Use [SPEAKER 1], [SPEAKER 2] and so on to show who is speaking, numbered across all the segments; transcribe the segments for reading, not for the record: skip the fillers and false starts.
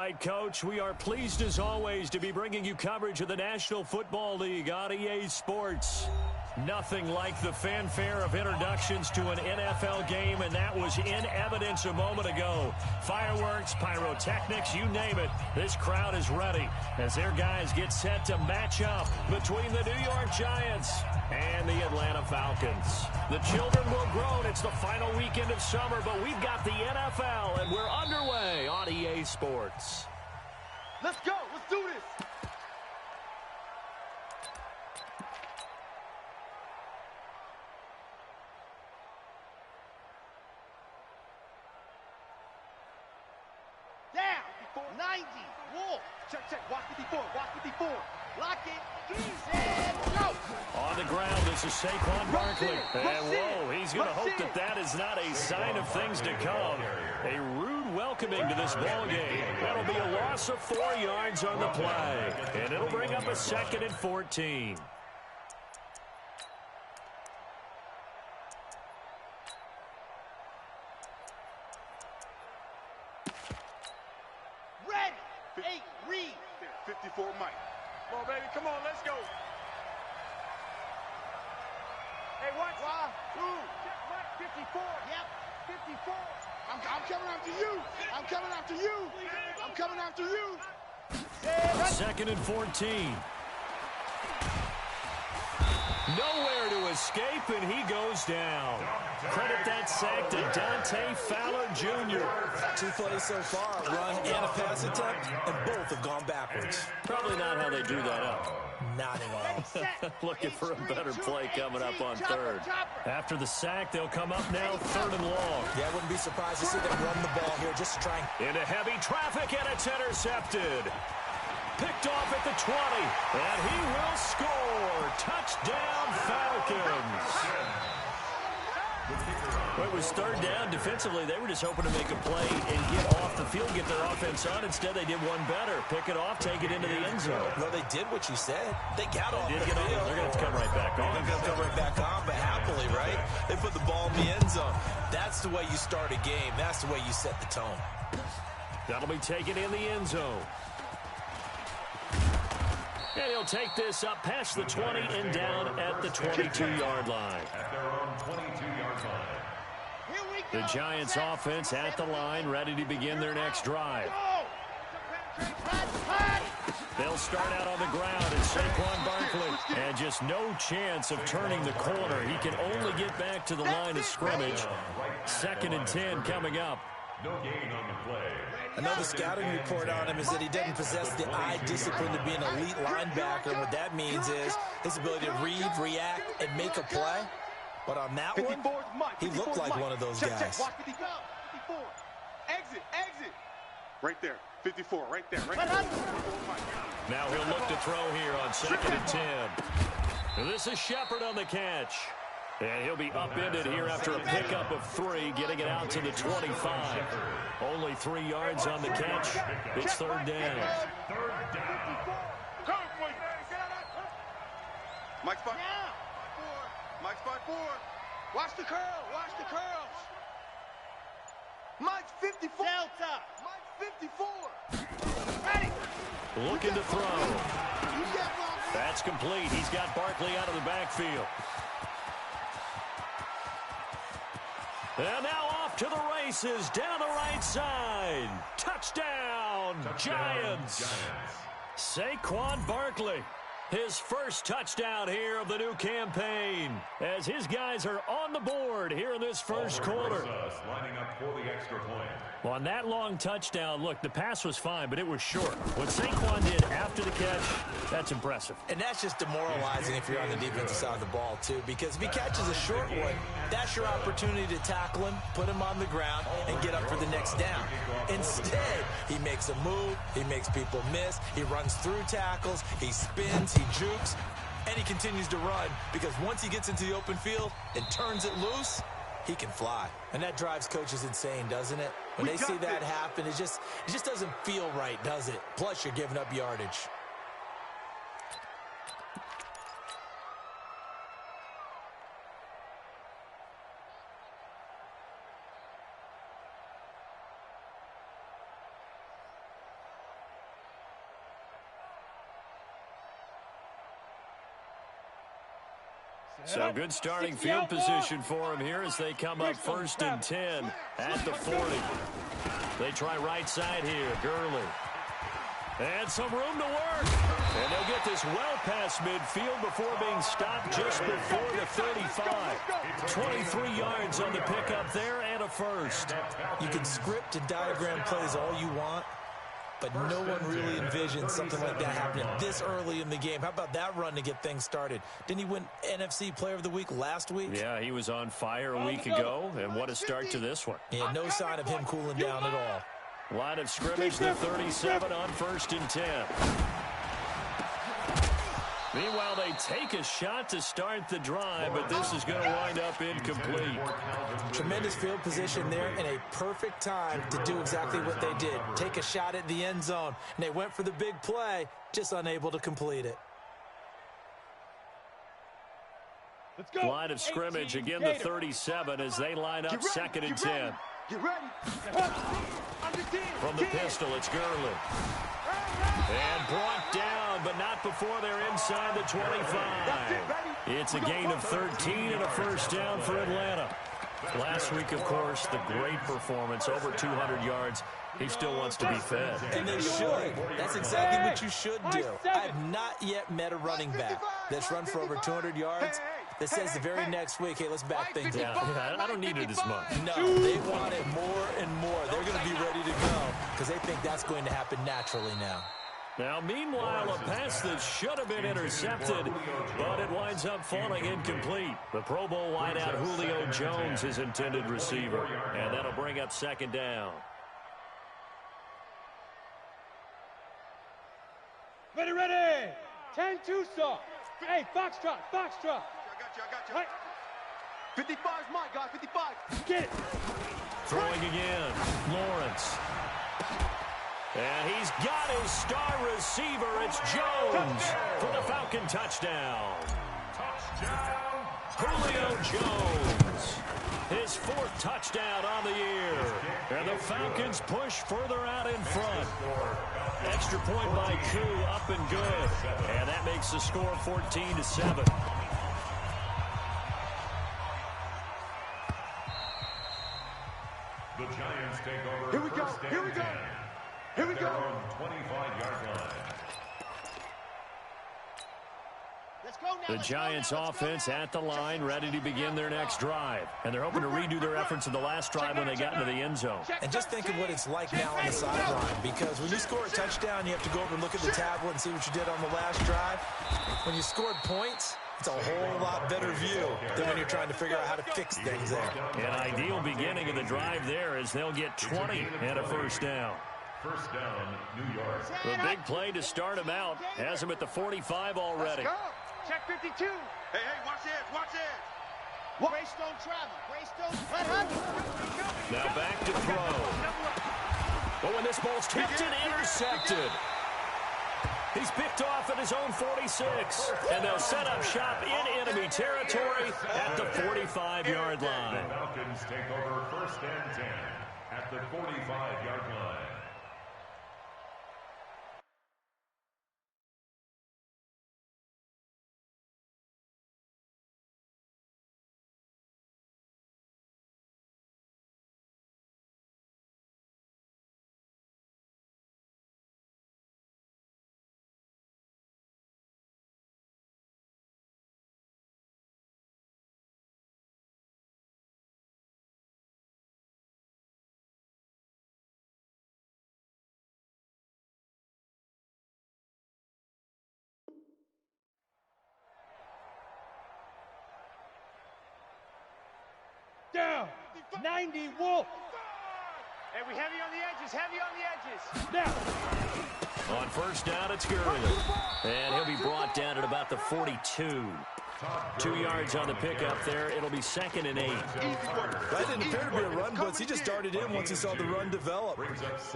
[SPEAKER 1] right, Coach. We are pleased, as always, to be bringing you coverage of the National Football League on EA Sports. Nothing like the fanfare of introductions to an NFL game, and that was in evidence a moment ago. Fireworks, pyrotechnics, you name it. This crowd is ready as their guys get set to match up between the New York Giants and the Atlanta Falcons. The children will groan. It's the final weekend of summer, but we've got the NFL, and we're underway on EA Sports.
[SPEAKER 2] Let's go. Let's do this. Down. 90. Wolf. Check. Watch the before. Lock it. And go.
[SPEAKER 1] On the ground, this is Saquon Barkley. And whoa, he's going to hope that that is not a sign of things to come. A rude welcoming to this ball game. That'll be a loss of 4 yards on the play. And it'll bring up a 2nd and 14.
[SPEAKER 2] Ready. 8. Read. 54 Mike. Come on, baby. Come on. Let's go. Hey, watch. 2. 54. Yep. 54. I'm coming after you. I'm coming after you.
[SPEAKER 1] 2nd and 14. Nowhere to escape, and he goes down. Credit that sack to Dante Fowler Jr.
[SPEAKER 3] 2 plays so far, a run and a pass attempt, and both have gone backwards.
[SPEAKER 1] Probably not how they drew that up.
[SPEAKER 3] Not at all.
[SPEAKER 1] Looking for a better play coming up on 3rd. After the sack, they'll come up now 3rd and long.
[SPEAKER 3] Yeah, I wouldn't be surprised to see them run the ball here just to try and...
[SPEAKER 1] Into heavy traffic, and it's intercepted. Picked off at the 20, and he will score. Touchdown, Falcons. Well, it was 3rd down. Defensively, they were just hoping to make a play and get off the field, get their offense on. Instead, they did one better. Pick it off, take it into the end zone.
[SPEAKER 3] Well, they did what you said. They got off the field.
[SPEAKER 1] They're going to have to come right back on.
[SPEAKER 3] They're going to come right back on, but happily, right? They put the ball in the end zone. That's the way you start a game. That's the way you set the tone.
[SPEAKER 1] That'll be taken in the end zone. And he'll take this up past the 20 and down at the 22-yard line.
[SPEAKER 4] At their own 22-yard line.
[SPEAKER 1] The Giants offense at the line, ready to begin their next drive. They'll start out on the ground as Saquon Barkley. And just no chance of turning the corner. He can only get back to the line of scrimmage. 2nd and 10 coming up.
[SPEAKER 4] No gain on the play.
[SPEAKER 3] I know the scouting report on him is that he doesn't possess the eye discipline to be an elite linebacker. And what that means is his ability to read, react, and make a play. But on that one, he looked like one of those guys.
[SPEAKER 2] Watch 54. Exit. Right there. 54. Right there.
[SPEAKER 1] Now he'll look to throw here on 2nd and 10. This is Shepard on the catch. And he'll be upended here after a pickup of 3, getting it out to the 25. Only 3 yards on the catch. It's 3rd down.
[SPEAKER 2] Mike's 5. Mike's 5-4. Watch the curls. Mike's 54. Delta. Mike's 54. Ready.
[SPEAKER 1] Looking to throw. That's complete. He's got Barkley out of the backfield. And now off to the races, down the right side. Touchdown, Giants. Saquon Barkley, his first touchdown here of the new campaign, as his guys are on the board here in this first quarter.
[SPEAKER 4] Lining up for the extra point.
[SPEAKER 1] Well, on that long touchdown, look, the pass was fine, but it was short. What Saquon did after the catch, that's impressive.
[SPEAKER 3] And that's just demoralizing if you're on the defensive side of the ball, too, because if he catches a short one, that's your opportunity to tackle him, put him on the ground, and get up for the next down. Instead, he makes a move, he makes people miss, he runs through tackles, he spins, he jukes, and he continues to run, because once he gets into the open field and turns it loose, he can fly. And that drives coaches insane, doesn't it? When they see that happen, it just doesn't feel right, does it? Plus, you're giving up yardage.
[SPEAKER 1] So good starting field position for him here as they come up 1st and 10 at the 40. They try right side here. Gurley. And some room to work. And they'll get this well past midfield before being stopped just before the 35. 23 yards on the pickup there and a first.
[SPEAKER 3] You can script and diagram plays all you want, but no one really envisioned something like that happening this early in the game. How about that run to get things started? Didn't he win NFC Player of the Week last week?
[SPEAKER 1] Yeah, he was on fire a week ago, and what a start to this one.
[SPEAKER 3] Yeah, no sign of him cooling down at all.
[SPEAKER 1] Line of scrimmage, the 37 on 1st and 10. Meanwhile, they take a shot to start the drive, but this is going to wind up incomplete.
[SPEAKER 3] Tremendous field position there and a perfect time to do exactly what they did. Take a shot at the end zone, and they went for the big play, just unable to complete it.
[SPEAKER 2] Let's go.
[SPEAKER 1] Line of scrimmage, again the 37 as they line up 2nd and 10.
[SPEAKER 2] Get ready.
[SPEAKER 1] From the pistol, it's Gurley. And brought down, but not before they're inside the 25. It's a gain of 13 and a first down for Atlanta. Last week, of course, the great performance, over 200 yards. He still wants to be fed.
[SPEAKER 3] And they should. That's exactly what you should do. I've not yet met a running back that's run for over 200 yards that says the very next week, hey, let's back things up.
[SPEAKER 1] Yeah, I don't need it as much.
[SPEAKER 3] No, they want it more and more. They're going to be ready to go because they think that's going to happen naturally now.
[SPEAKER 1] Now, meanwhile, a pass that should have been intercepted, but it winds up falling incomplete. The Pro Bowl wideout Julio Jones is intended receiver, and that'll bring up 2nd down.
[SPEAKER 2] Ready. 10-2 stop. Hey, Foxtrot. I got you. Right. 55 is mine, guys. 55. Get it.
[SPEAKER 1] Throwing again. Lawrence. And he's got his star receiver. It's Jones for the Falcon touchdown. Julio Jones. His 4th touchdown on the year. And the Falcons push further out in front. Extra point by Koo, up and good. And that makes the score 14-7.
[SPEAKER 4] The Giants take over.
[SPEAKER 2] Here we go. Here we go.
[SPEAKER 4] 25-yard line.
[SPEAKER 2] Let's go now.
[SPEAKER 1] The Giants offense at the line, ready to begin their next drive. And they're hoping to redo their efforts in the last drive when they got into the end zone.
[SPEAKER 3] And just think of what it's like now on the sideline, because when you score a touchdown, you have to go over and look at the tablet and see what you did on the last drive. When you scored points, it's a whole lot better view than when you're trying to figure out how to fix things there.
[SPEAKER 1] An ideal beginning of the drive there as they'll get 20 and a first down.
[SPEAKER 4] First down, New York.
[SPEAKER 1] The big play to start him out has him at the 45 already.
[SPEAKER 2] Let's go. Check 52. Hey, watch it. Grace don't travel.
[SPEAKER 1] Now back to throw. But when this ball's tipped and intercepted. He's picked off at his own 46. And they'll set up shop in enemy territory at the 45-yard line.
[SPEAKER 4] The Falcons take over 1st and 10 at the 45-yard line.
[SPEAKER 2] Down. 90 Wolf. Hey, we heavy on the edges. Now.
[SPEAKER 1] On first down, it's Gurley. And he'll be brought down at about the 42. 2 yards on the pickup there. It'll be 2nd and 8.
[SPEAKER 3] That didn't appear to be a run blitz. He just darted in once he saw the run develop.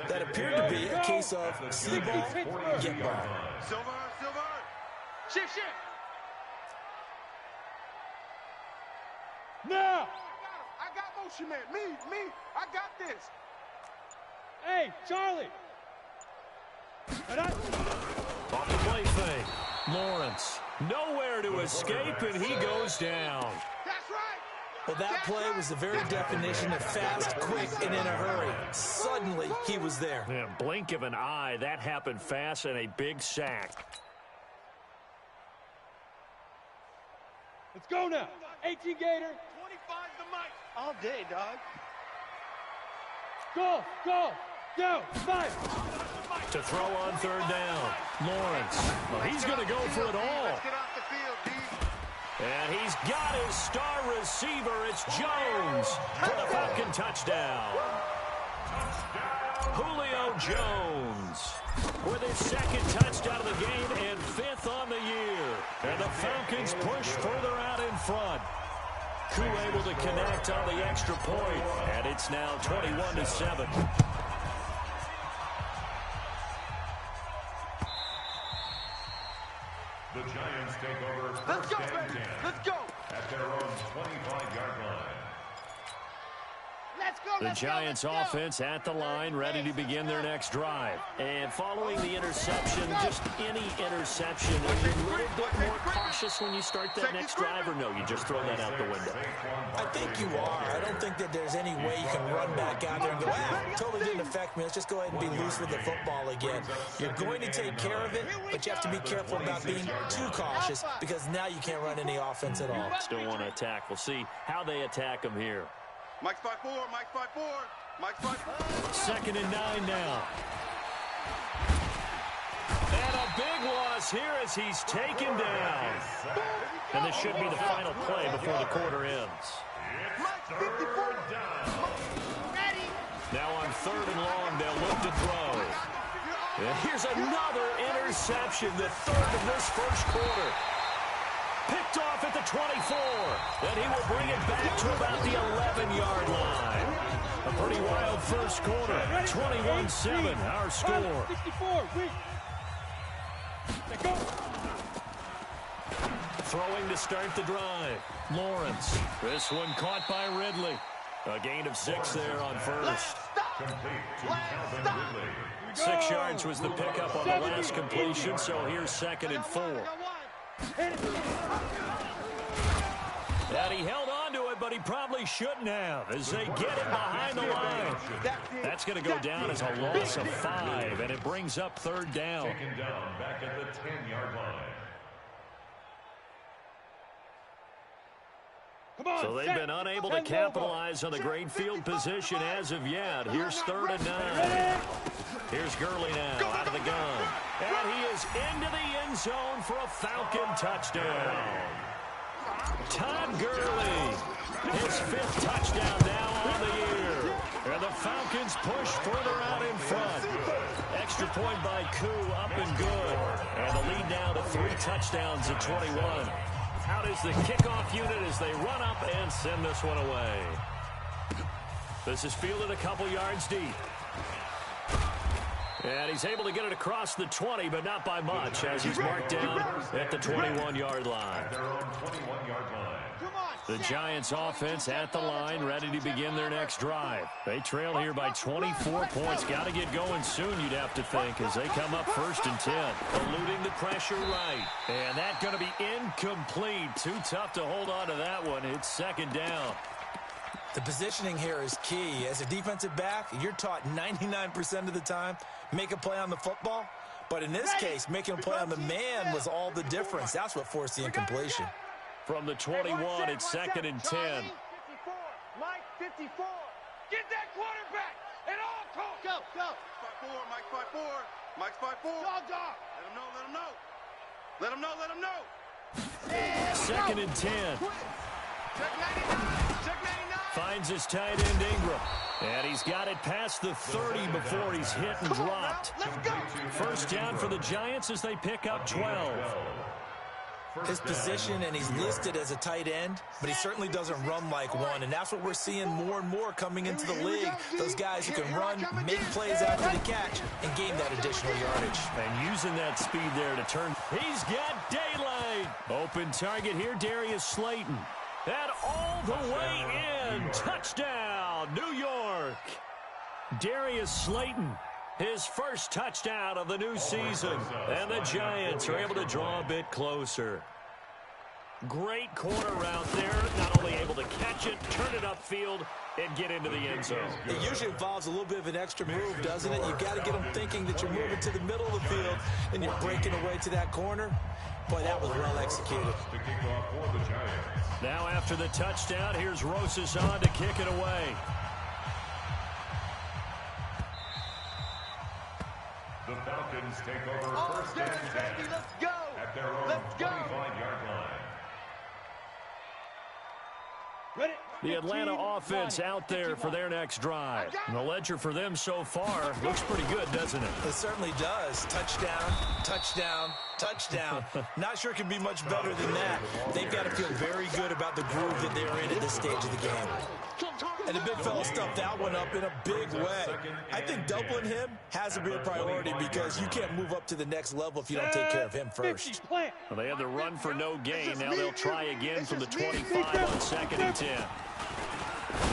[SPEAKER 3] That appeared to be a case of see ball, get ball.
[SPEAKER 2] Silver. Shift. Now. I got motion, man. Me. I got this. Hey, Charlie.
[SPEAKER 1] Off the play fake. Lawrence. Nowhere to escape, and he goes down.
[SPEAKER 2] That's right.
[SPEAKER 3] Well, that play was the very definition of fast, quick, and in a hurry. Suddenly, he was there.
[SPEAKER 1] Yeah, blink of an eye, that happened fast, and a big sack.
[SPEAKER 2] Let's go now. 18 Gator. 25 the mic. All day, dog. Go, fire.
[SPEAKER 1] To throw on third down, Lawrence. Well, he's going to go for it all.
[SPEAKER 2] Let's get off the field, D.
[SPEAKER 1] And he's got his star receiver. It's Jones for the Falcon touchdown. Julio Jones with his second touchdown of the game and fifth on the year. And the Falcons push further out in front. Koo able to connect on the extra point, and it's now 21-7.
[SPEAKER 4] The Giants take over first and 10.
[SPEAKER 2] Let's go.
[SPEAKER 4] At their own 25-yard line.
[SPEAKER 1] The Giants offense at the line, ready to begin their next drive. And following the interception, just any interception, are you a little bit more cautious when you start that next drive, or no, you just throw that out the window?
[SPEAKER 3] I think you are. I don't think that there's any way you can run back out there and go, totally didn't affect me. Let's just go ahead and be loose with the football again. You're going to take care of it, but you have to be careful about being too cautious because now you can't run any offense at all.
[SPEAKER 1] Still want to attack. We'll see how they attack them here.
[SPEAKER 2] Mike's 5-4, Mike's 5-4, Mike's 5-4.
[SPEAKER 1] Second and 9 now. And a big loss here as he's taken down. And this should be the final play before the quarter ends. Now on third and long, they'll look to throw. And here's another interception, the third of this first quarter. Picked off at the 24. Then he will bring it back to about the 11-yard line. A pretty wild first quarter. 21-7, our score.
[SPEAKER 2] 64, let's go.
[SPEAKER 1] Throwing to start the drive. Lawrence. This one caught by Ridley. A gain of 6 there on first.
[SPEAKER 4] Complete to Calvin Ridley.
[SPEAKER 1] 6 yards was the pickup on the last completion, so here's second and 4. And he held on to it, but he probably shouldn't have as they get it behind the line. That's going to go down as a loss of 5, and it brings up third down.
[SPEAKER 4] Taken down back at the 10-yard line.
[SPEAKER 1] So they've been unable to capitalize on the great field position as of yet. Here's third and 9. Here's Gurley now out of the gun. And he is into the end zone for a Falcon touchdown. Todd Gurley, his 5th touchdown now on the year. And the Falcons push further out in front. Extra point by Koo, up and good. And the lead now to 3 touchdowns at 21. Out is the kickoff unit as they run up and send this one away. This is fielded a couple yards deep. And he's able to get it across the 20, but not by much, as he's marked down at the 21-yard line. The Giants offense at the line, ready to begin their next drive. They trail here by 24 points. Got to get going soon, you'd have to think, as they come up first and 10. Eluding the pressure right. And that's going to be incomplete. Too tough to hold on to that one. It's second down.
[SPEAKER 3] The positioning here is key. As a defensive back, you're taught 99% of the time, make a play on the football. But in this case, making a play on the man was all the difference. That's what forced the incompletion.
[SPEAKER 1] From the 21, it's second and 10.
[SPEAKER 2] 54. Mike 54. Get that quarterback at all costs. Go. 5-4, Mike 5-4. Mike's 5-4. Dog. Let him know.
[SPEAKER 1] Second and 10.
[SPEAKER 2] Check 99.
[SPEAKER 1] Finds his tight end Ingram. And he's got it past the 30 before he's hit and dropped.
[SPEAKER 2] Let's go.
[SPEAKER 1] First down for the Giants as they pick up 12.
[SPEAKER 3] His position, and he's listed as a tight end, but he certainly doesn't run like one, and that's what we're seeing more and more coming into the league. Those guys who can run, make plays after the catch, and gain that additional yardage.
[SPEAKER 1] And using that speed there to turn. He's got daylight. Open target here, Darius Slayton. And all the way in. Touchdown, New York. Darius Slayton, His first touchdown of the new season. And the Giants are able to draw a bit closer. Great corner route there. Not only able to catch it, turn it upfield, and get into the end zone.
[SPEAKER 3] It usually involves a little bit of an extra move, doesn't it? You've got to get them thinking that you're moving to the middle of the field and you're breaking away to that corner. Boy, that was well executed.
[SPEAKER 1] Now after the touchdown, here's Rosas on to kick it away.
[SPEAKER 4] The Falcons take over first and 10
[SPEAKER 2] let's go.
[SPEAKER 4] at their own 25-yard line.
[SPEAKER 2] Ready?
[SPEAKER 1] The Atlanta offense out there for their next drive. And the ledger for them so far looks pretty good, doesn't it?
[SPEAKER 3] It certainly does. Touchdown, touchdown, touchdown. Not sure it can be much better than that. They've got to feel very good about the groove that they're in at this stage of the game. And the big fella stuffed that one up in a big way. I think doubling him has to be a priority because you can't move up to the next level if you don't take care of him first.
[SPEAKER 1] Well, they had the run for no gain. Now they'll try again from the 25 on 2nd and 10.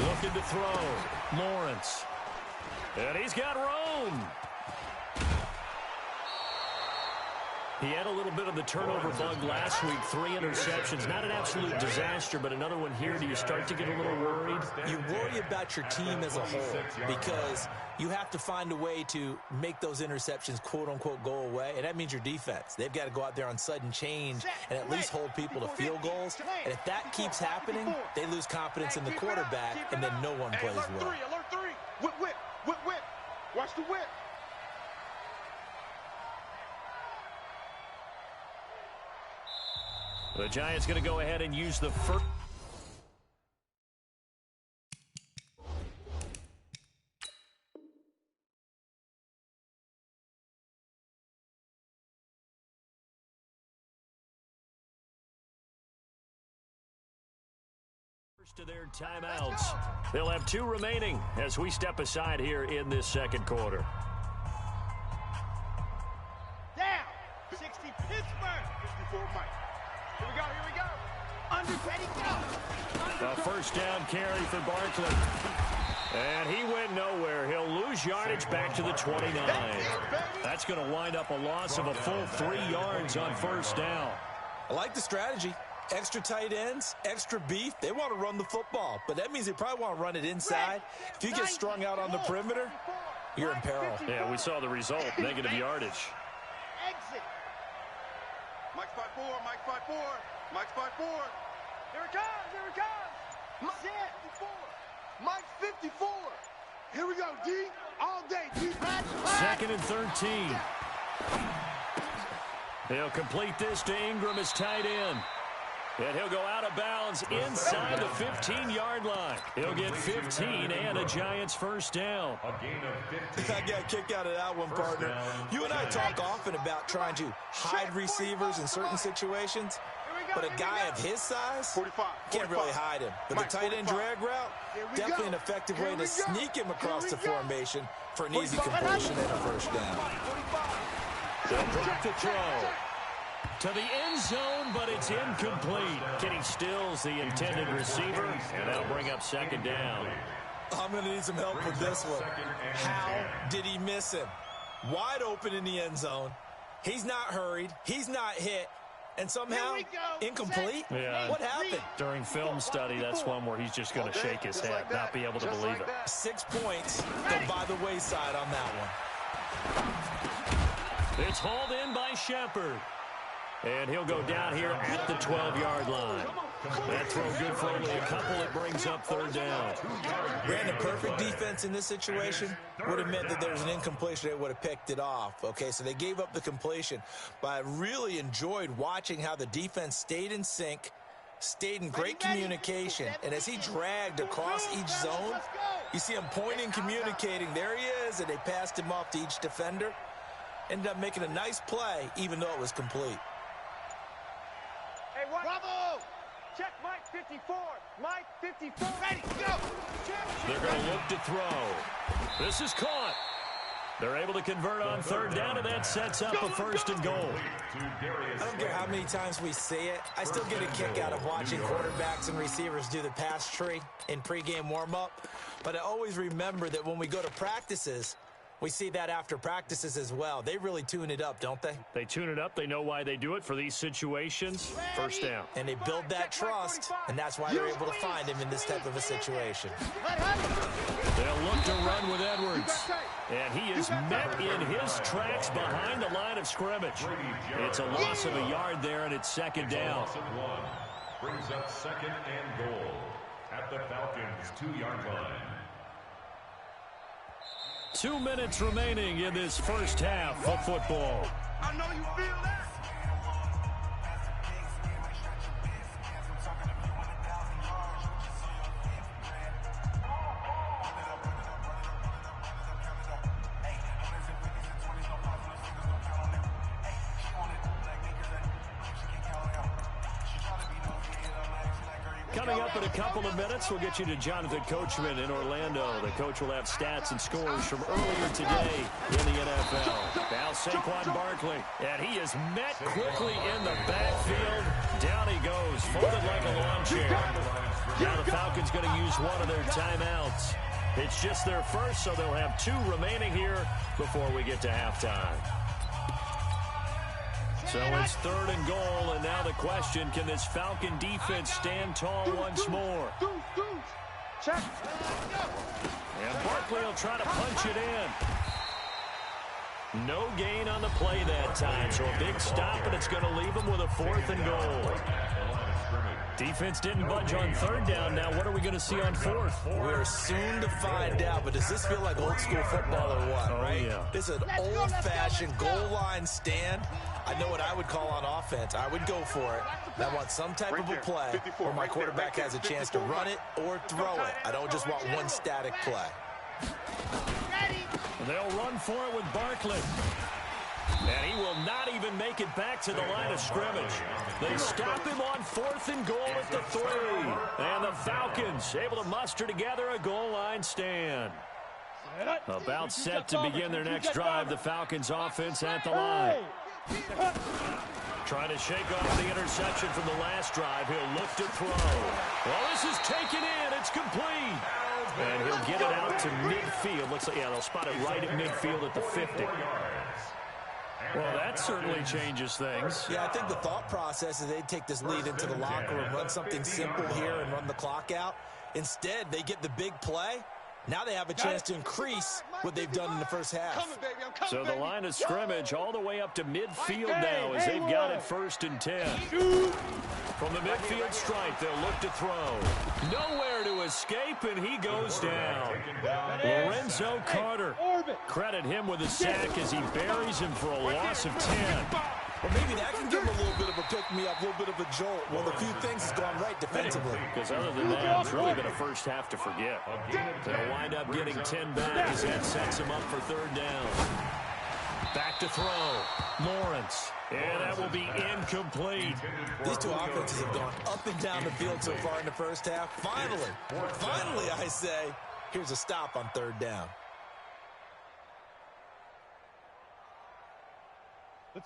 [SPEAKER 1] Looking to throw. Lawrence. And he's got Rome. He had a little bit of the turnover bug last week. 3 interceptions. Not an absolute disaster, but another one here. Do you start to get a little worried?
[SPEAKER 3] You worry about your team as a whole because you have to find a way to make those interceptions, quote-unquote, go away, and that means your defense. They've got to go out there on sudden change and at least hold people to field goals. And if that keeps happening, they lose confidence in the quarterback, and then no one plays well.
[SPEAKER 2] Alert 3. Whip, whip, whip, whip. Watch the whip.
[SPEAKER 1] The Giants going to go ahead and use the first. To their timeouts. They'll have 2 remaining as we step aside here in this second quarter.
[SPEAKER 2] Down. 60 Pittsburgh. 54 Mike. Here we go. Under Petty, go.
[SPEAKER 1] A first down carry for Barkley. And he went nowhere. He'll lose yardage back to the 29. That's going to wind up a loss of a full 3 yards on first down.
[SPEAKER 3] I like the strategy. Extra tight ends, extra beef. They want to run the football, but that means they probably want to run it inside. If you get strung out on the perimeter, you're in peril.
[SPEAKER 1] Yeah, we saw the result, negative yardage.
[SPEAKER 2] Exit. Mike's 5-4, Mike's 5-4, Mike's 5-4. Here it comes. Mike's 54. Mike's 54. Here we go, D. All day, D.
[SPEAKER 1] Second and 13. He'll complete this to Ingram as tight end. And he'll go out of bounds inside the 15-yard line. He'll get 15 and a Giants first down.
[SPEAKER 4] A gain of 15.
[SPEAKER 3] I got a kick out of that one, partner. You and I talk often about trying to hide receivers in certain situations, but a guy of his size can't really hide him. But the tight end drag route, definitely an effective way to sneak him across the formation for an easy completion and a first down.
[SPEAKER 1] They'll drop the throw to the end zone, but it's incomplete. Kenny Stills, the intended receiver, and that'll bring up second down.
[SPEAKER 3] I'm going to need some help with this one. How did he miss him? Wide open in the end zone. He's not hurried. He's not hit. And somehow, incomplete?
[SPEAKER 1] Yeah.
[SPEAKER 3] What happened?
[SPEAKER 1] During film study, that's one where he's just going to shake his head, not be able to believe it.
[SPEAKER 3] 6 points go by the wayside on that one.
[SPEAKER 1] It's hauled in by Shepard. And he'll go down here at the 12-yard line. That throw good for only a couple. It brings up third down.
[SPEAKER 3] Ran a perfect defense in this situation. Would have meant that there was an incompletion. They would have picked it off. Okay, so they gave up the completion. But I really enjoyed watching how the defense stayed in sync, stayed in great communication. And as he dragged across each zone, you see him pointing, communicating. There he is, and they passed him off to each defender. Ended up making a nice play, even though it was complete.
[SPEAKER 2] Hey, what? Bravo! Check Mike 54. Mike 54. Ready, go!
[SPEAKER 1] They're going to look to throw. This is caught. They're able to convert on third down, and that sets up a first and goal.
[SPEAKER 3] I don't care how many times we say it. I still get a kick out of watching quarterbacks and receivers do the pass tree in pregame warm-up. But I always remember that when we go to practices, We see that after practices as well. They really tune it up, don't they?
[SPEAKER 1] They tune it up. They know why they do it for these situations. First down.
[SPEAKER 3] And they build that trust, and that's why they're able to find him in this type of a situation.
[SPEAKER 1] They'll look to run with Edwards. And he is met in his tracks behind the line of scrimmage. It's a loss of a yard there, and it's second down.
[SPEAKER 4] Brings up second and goal at the Falcons' 2-yard line.
[SPEAKER 1] 2 minutes remaining in this first half of football.
[SPEAKER 2] I know you feel that.
[SPEAKER 1] Coming up in a couple of minutes, we'll get you to Jonathan Coachman in Orlando. The coach will have stats and scores from earlier today in the NFL. Now Saquon Barkley, and he is met quickly in the backfield. Down he goes, folded like a lawn chair. Now the Falcons going to use one of their timeouts. It's just their first, so they'll have 2 remaining here before we get to halftime. So it's 3rd and goal, and now the question, can this Falcon defense stand tall once more?
[SPEAKER 2] Check.
[SPEAKER 1] And Barkley will try to punch it in. No gain on the play that time, so a big stop, and it's going to leave him with a 4th and goal. Defense didn't budge on 3rd down. Now what are we going to see on 4th?
[SPEAKER 3] We're soon to find out, but does this feel like old school football or what, right?
[SPEAKER 1] Yeah.
[SPEAKER 3] This is an old-fashioned goal line stand. I know what I would call on offense. I would go for it. And I want some type of a play where my quarterback has a chance to run it or throw it. I don't just want one static play.
[SPEAKER 1] They'll run for it with Barkley. And he will not even make it back to the line of scrimmage. They stop him on 4th and goal at the 3. And the Falcons able to muster together a goal line stand. About set to begin their next drive, the Falcons offense at the line. Trying to shake off the interception from the last drive. He'll look to throw. Well, this is taken in. It's complete. And he'll get it out to midfield. Looks like, yeah, they'll spot it right at midfield at the 50. Well, that certainly changes things.
[SPEAKER 3] Yeah, I think the thought process is they'd take this lead into the locker room, run something simple here and run the clock out. Instead, they get the big play. Now they have a chance to increase what they've done in the first half.
[SPEAKER 1] So the line of scrimmage all the way up to midfield now as they've got it 1st and 10. From the midfield stripe, they'll look to throw. Nowhere to escape, and he goes down. Lorenzo Carter. Credit him with a sack as he buries him for a loss of 10.
[SPEAKER 3] Well, maybe that can give him a little bit of a pick-me-up, a little bit of a jolt. Well, a few things has gone right defensively.
[SPEAKER 1] Because other than that, it's really been a first half to forget. They'll wind up getting 10 back as that sets him up for 3rd down. Back to throw. Lawrence. And that will be incomplete.
[SPEAKER 3] These two offenses have gone up and down the field so far in the first half. Finally, I say, here's a stop on 3rd down.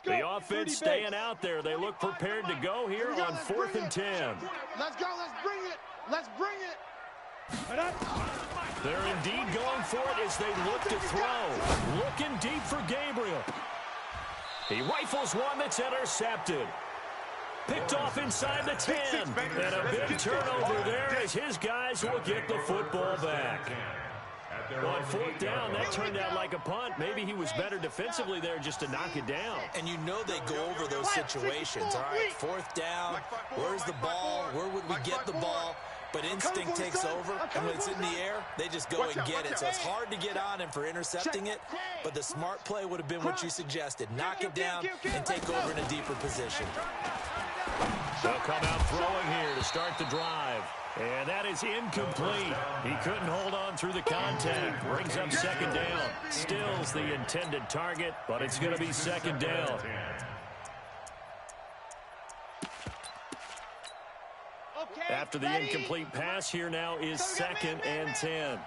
[SPEAKER 1] The offense staying out there. They look prepared to go here on 4th and 10.
[SPEAKER 2] Let's go. Let's bring it. Let's bring it.
[SPEAKER 1] They're indeed going for it as they look to throw. Looking deep for Gabriel. He rifles one that's intercepted. Picked off inside the 10. And a big turnover there as his guys will get the football back. On 4th down, that turned out like a punt. Maybe he was better defensively there just to knock it down.
[SPEAKER 3] And you know they go over those situations. All right, 4th down, where's the ball? Where would we get the ball? But instinct takes over, and when it's in the air, they just go and get it. So it's hard to get on him for intercepting it, but the smart play would have been what you suggested. Knock it down and take over in a deeper position.
[SPEAKER 1] They'll come out throwing here to start the drive. And that is incomplete. He couldn't hold on through the contact. Brings up 2nd down. Still's the intended target, but it's going to be 2nd down. After the incomplete pass, here now is 2nd and 10.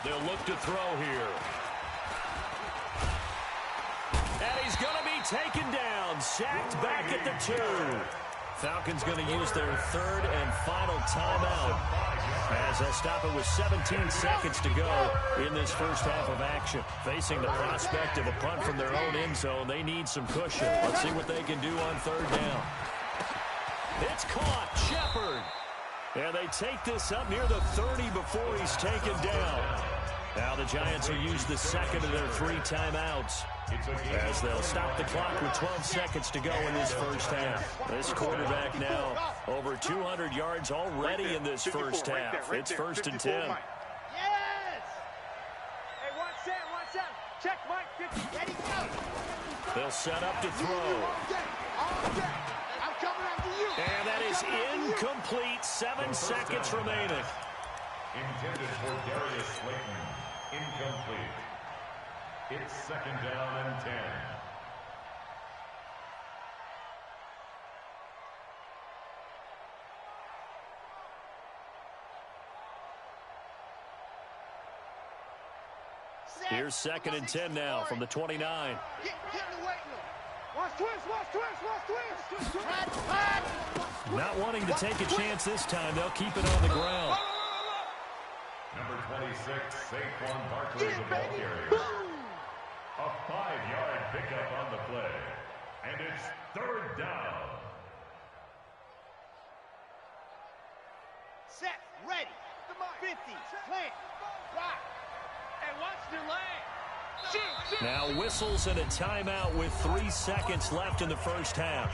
[SPEAKER 1] They'll look to throw here. And he's going to be taken down. Sacked back at the 2. Falcons going to use their third and final timeout as they'll stop it with 17 seconds to go in this first half of action. Facing the prospect of a punt from their own end zone, they need some cushion. Let's see what they can do on third down. It's caught. Shepard. And they take this up near the 30 before he's taken down. Now the Giants will use the second of their 3 timeouts as they'll stop the clock with 12 seconds to go in this first half. This quarterback now over 200 yards already in this first half. It's first and 10.
[SPEAKER 2] Yes! Hey, watch out. Check Mike 50. Ready, go.
[SPEAKER 1] They'll set up to throw.
[SPEAKER 2] All day. I'm coming after you.
[SPEAKER 1] And that is incomplete. 7 seconds remaining.
[SPEAKER 4] Intended for Darius Slayton. Incomplete. It's second down and 10.
[SPEAKER 1] Here's second and 10 now from the 29.
[SPEAKER 2] Get in the weight room. Watch twist.
[SPEAKER 1] Not wanting to take a chance this time, they'll keep it on the ground.
[SPEAKER 4] Number 26, Saquon Barkley, the ball carrier. A 5-yard pickup on the play. And it's third down.
[SPEAKER 2] Set, ready. 50, plant, rock. And watch the leg. Shoot.
[SPEAKER 1] Now whistles and a timeout with 3 seconds left in the first half.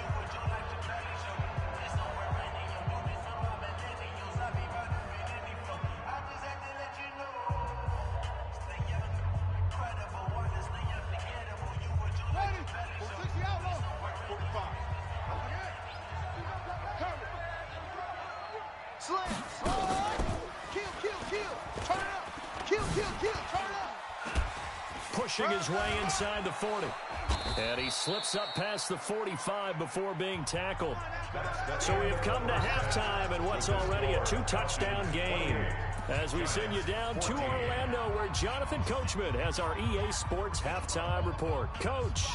[SPEAKER 1] Pushing his way inside the 40. And he slips up past the 45 before being tackled. So we have come to halftime in what's already a 2-touchdown game. As we send you down to Orlando, where Jonathan Coachman has our EA Sports halftime report. Coach.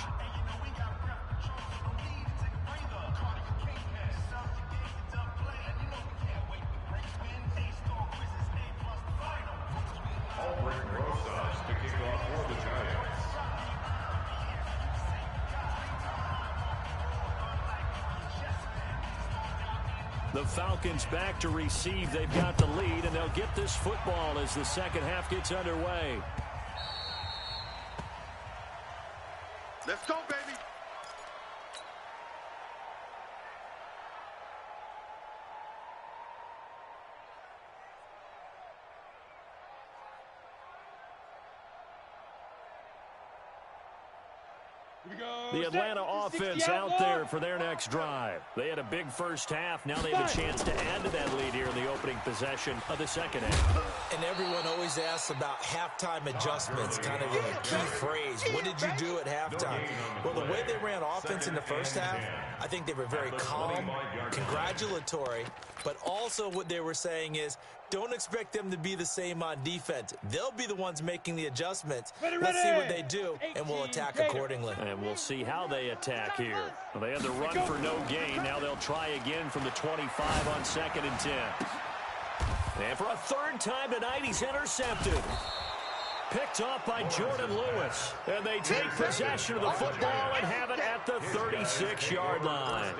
[SPEAKER 1] The Falcons back to receive. They've got the lead, and they'll get this football as the second half gets underway.
[SPEAKER 2] Let's go, baby.
[SPEAKER 1] The Atlanta offense out there for their next drive. They had a big first half. Now they have a chance to add to that lead here in the opening possession of the second half.
[SPEAKER 3] And everyone always asks about halftime adjustments, kind of a key phrase. What did you do at halftime? Well, the way they ran offense in the first half, I think they were very calm, congratulatory, but also what they were saying is, don't expect them to be the same on defense. They'll be the ones making the adjustments. Let's see what they do, and we'll attack accordingly.
[SPEAKER 1] And we'll see how they attack here. Well, they had the run for no gain. Now they'll try again from the 25 on second and 10. And for a third time tonight, he's intercepted. Picked off by Jordan Lewis. And they take possession of the football and have it at the 36-yard line.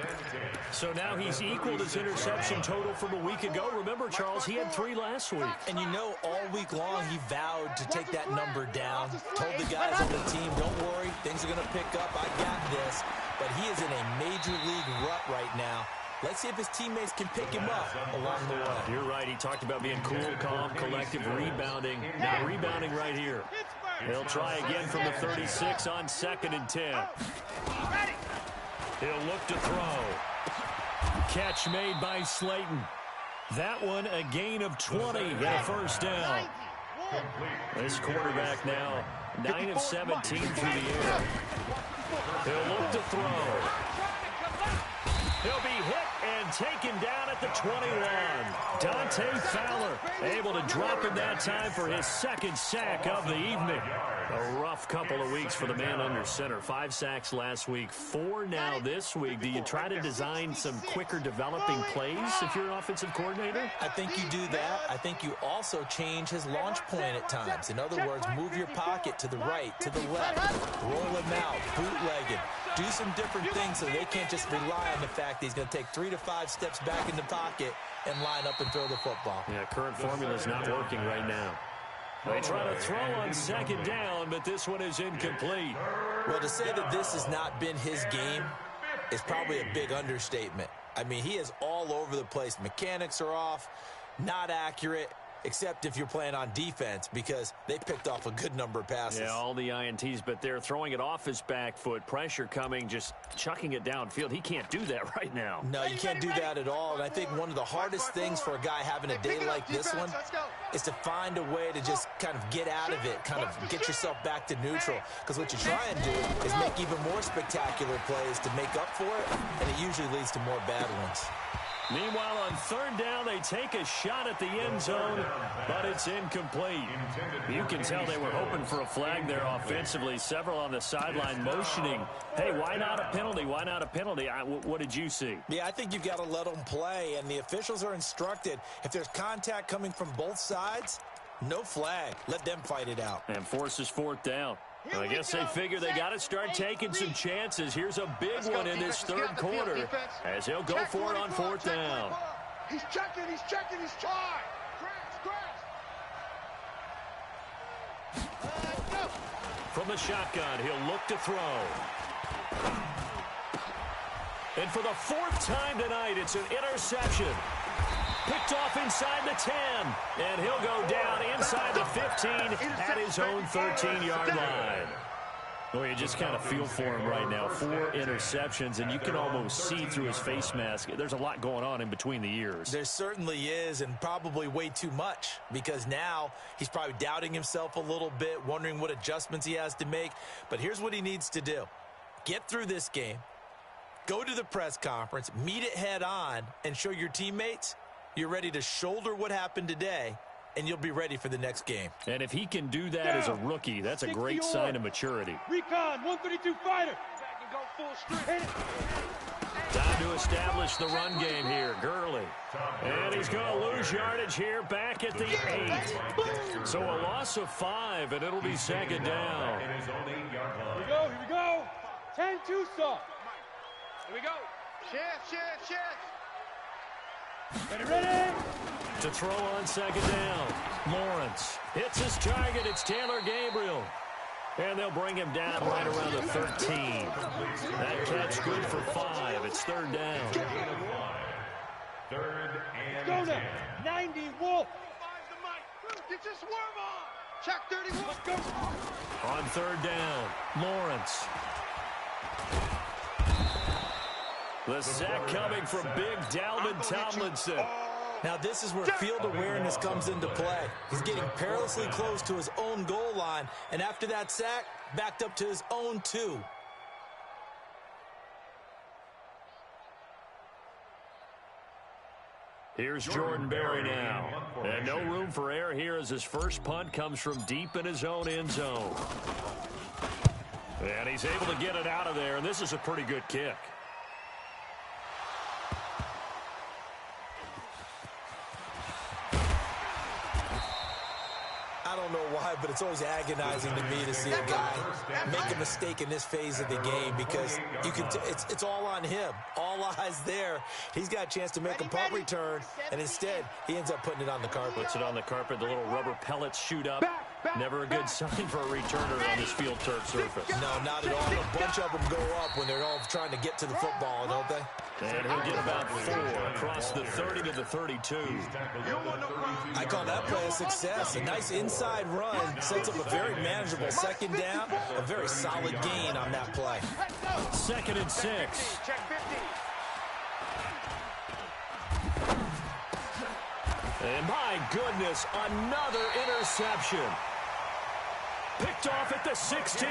[SPEAKER 1] So now he's equaled his interception total from a week ago. Remember, Charles, he had 3 last week.
[SPEAKER 3] And you know, all week long, he vowed to take that number down. Told the guys on the team, don't worry, things are going to pick up. I got this. But he is in a major league rut right now. Let's see if his teammates can pick him up along the way.
[SPEAKER 1] You're right. He talked about being cool, calm, collective, rebounding. Now rebounding right here. He'll try again from the 36 on second and 10. He'll look to throw. Catch made by Slayton. That one a gain of 20 and a first down. This quarterback now 9 of 17 through the air. He'll look to throw. He'll be hit and taken down at the 21. Dante Fowler able to drop him that time for his second sack of the evening. A rough couple of weeks for the man under center. 5 sacks last week, 4 now this week. Do you try to design some quicker developing plays if you're an offensive coordinator?
[SPEAKER 3] I think you do that. I think you also change his launch point at times. In other words, move your pocket to the right, to the left, roll him out, bootleg him. Do some different things so they can't just rely on the fact that he's going to take 3 to 5 steps back in the pocket and line up and throw the football.
[SPEAKER 1] Yeah, current formula is not working right now. They try to throw on second down, but this one is incomplete.
[SPEAKER 3] Well, to say that this has not been his game is probably a big understatement. I mean, he is all over the place. Mechanics are off, not accurate, except if you're playing on defense, because they picked off a good number of passes.
[SPEAKER 1] Yeah, all the INTs, but they're throwing it off his back foot. Pressure coming, just chucking it downfield. He can't do that right now.
[SPEAKER 3] No, you can't do that at all. And I think one of the hardest things for a guy having a day like this one is to find a way to just kind of get out of it, kind of get yourself back to neutral. Because what you try and do is make even more spectacular plays to make up for it, and it usually leads to more bad ones.
[SPEAKER 1] Meanwhile, on third down, they take a shot at the end zone, but it's incomplete. You can tell they were hoping for a flag there offensively. Several on the sideline motioning, hey, why not a penalty? Why not a penalty? What did you see?
[SPEAKER 3] Yeah, I think you've got to let them play, and the officials are instructed, if there's contact coming from both sides, no flag. Let them fight it out.
[SPEAKER 1] And forces fourth down. I guess they figure they got to start taking some chances. Here's a big one in this third quarter as he'll go for it on fourth down.
[SPEAKER 2] He's checking, he's trying.
[SPEAKER 1] From the shotgun, he'll look to throw. And for the 4th time tonight, it's an interception. Picked off inside the 10, and he'll go down inside the 15 at his own 13-yard line. Well, you just kind of feel for him right now. 4 interceptions, and you can almost see through his face mask. There's a lot going on in between the ears.
[SPEAKER 3] There certainly is, and probably way too much, because now he's probably doubting himself a little bit, wondering what adjustments he has to make. But here's what he needs to do. Get through this game, go to the press conference, meet it head on, and show your teammates you're ready to shoulder what happened today, and you'll be ready for the next game.
[SPEAKER 1] And if he can do that as a rookie, that's a great sign of maturity.
[SPEAKER 5] Recon, 132 fighter. Back and go full strength.
[SPEAKER 1] Time to establish the run game here. Gurley. And he's going to lose yardage here back at the 8. So a loss of 5, and it'll be second down.
[SPEAKER 5] Here we go. 10-2 soft. Here we go.
[SPEAKER 2] Chance.
[SPEAKER 5] Ready.
[SPEAKER 1] To throw on second down. Lawrence hits his target. It's Taylor Gabriel. And they'll bring him down right around the 13. That catch good for 5. It's third down.
[SPEAKER 4] Third and
[SPEAKER 5] Go
[SPEAKER 4] 10.
[SPEAKER 5] now. 90 Wolf.
[SPEAKER 2] Get your swerve on. Check 31.
[SPEAKER 5] Let's go.
[SPEAKER 1] On third down, Lawrence. The sack coming from big Dalvin Tomlinson.
[SPEAKER 3] Now this is where field awareness comes into play. He's getting perilously close to his own goal line, and after that sack, backed up to his own 2.
[SPEAKER 1] Here's Jordan Berry now. And no room for error here as his first punt comes from deep in his own end zone. And he's able to get it out of there, and this is a pretty good kick.
[SPEAKER 3] I don't know why, but it's always agonizing to me to see a guy make a mistake in this phase of the game, because you can it's all on him. All eyes there. He's got a chance to make a punt return, and instead he ends up putting it on the carpet.
[SPEAKER 1] Puts it on the carpet. The little rubber pellets shoot up. Never a good sign for a returner on this field turf surface.
[SPEAKER 3] No, not at all. A bunch of them go up when they're all trying to get to the football, don't they?
[SPEAKER 1] And he'll get about 4 across the 30 to the 32.
[SPEAKER 3] I call that play a success. A nice inside run sets up a very manageable second down. A very solid gain on that play.
[SPEAKER 1] 2nd and 6.
[SPEAKER 2] Check 50.
[SPEAKER 1] And my goodness, another interception. Picked off at the 16.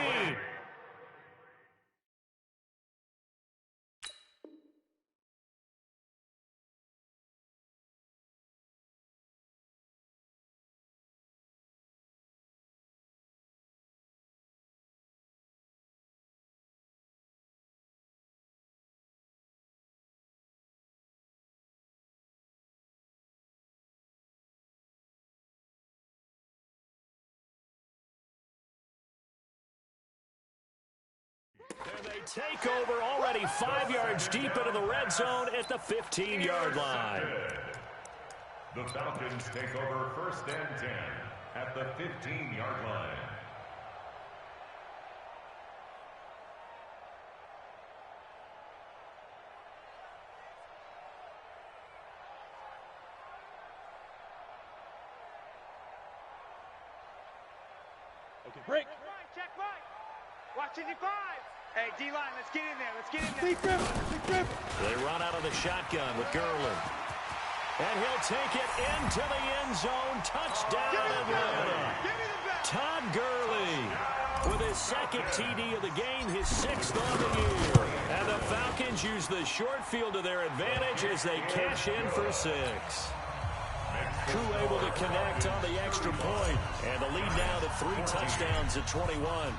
[SPEAKER 1] They take over already 5 yards deep into the red zone at the 15-yard line.
[SPEAKER 4] The Falcons take over 1st and 10 at the 15-yard line.
[SPEAKER 5] Okay, break.
[SPEAKER 2] Check right. Watch it, 5. Hey, D-line, let's get in there. Let's get in there.
[SPEAKER 5] Big grip. Big grip.
[SPEAKER 1] They run out of the shotgun with Gurley. And he'll take it into the end zone. Touchdown, Atlanta. Todd Gurley with his 2nd TD of the game, his 6th on the year. And the Falcons use the short field to their advantage as they cash in for 6. Crew able to connect on the extra point, and the lead now to 3 touchdowns at 21.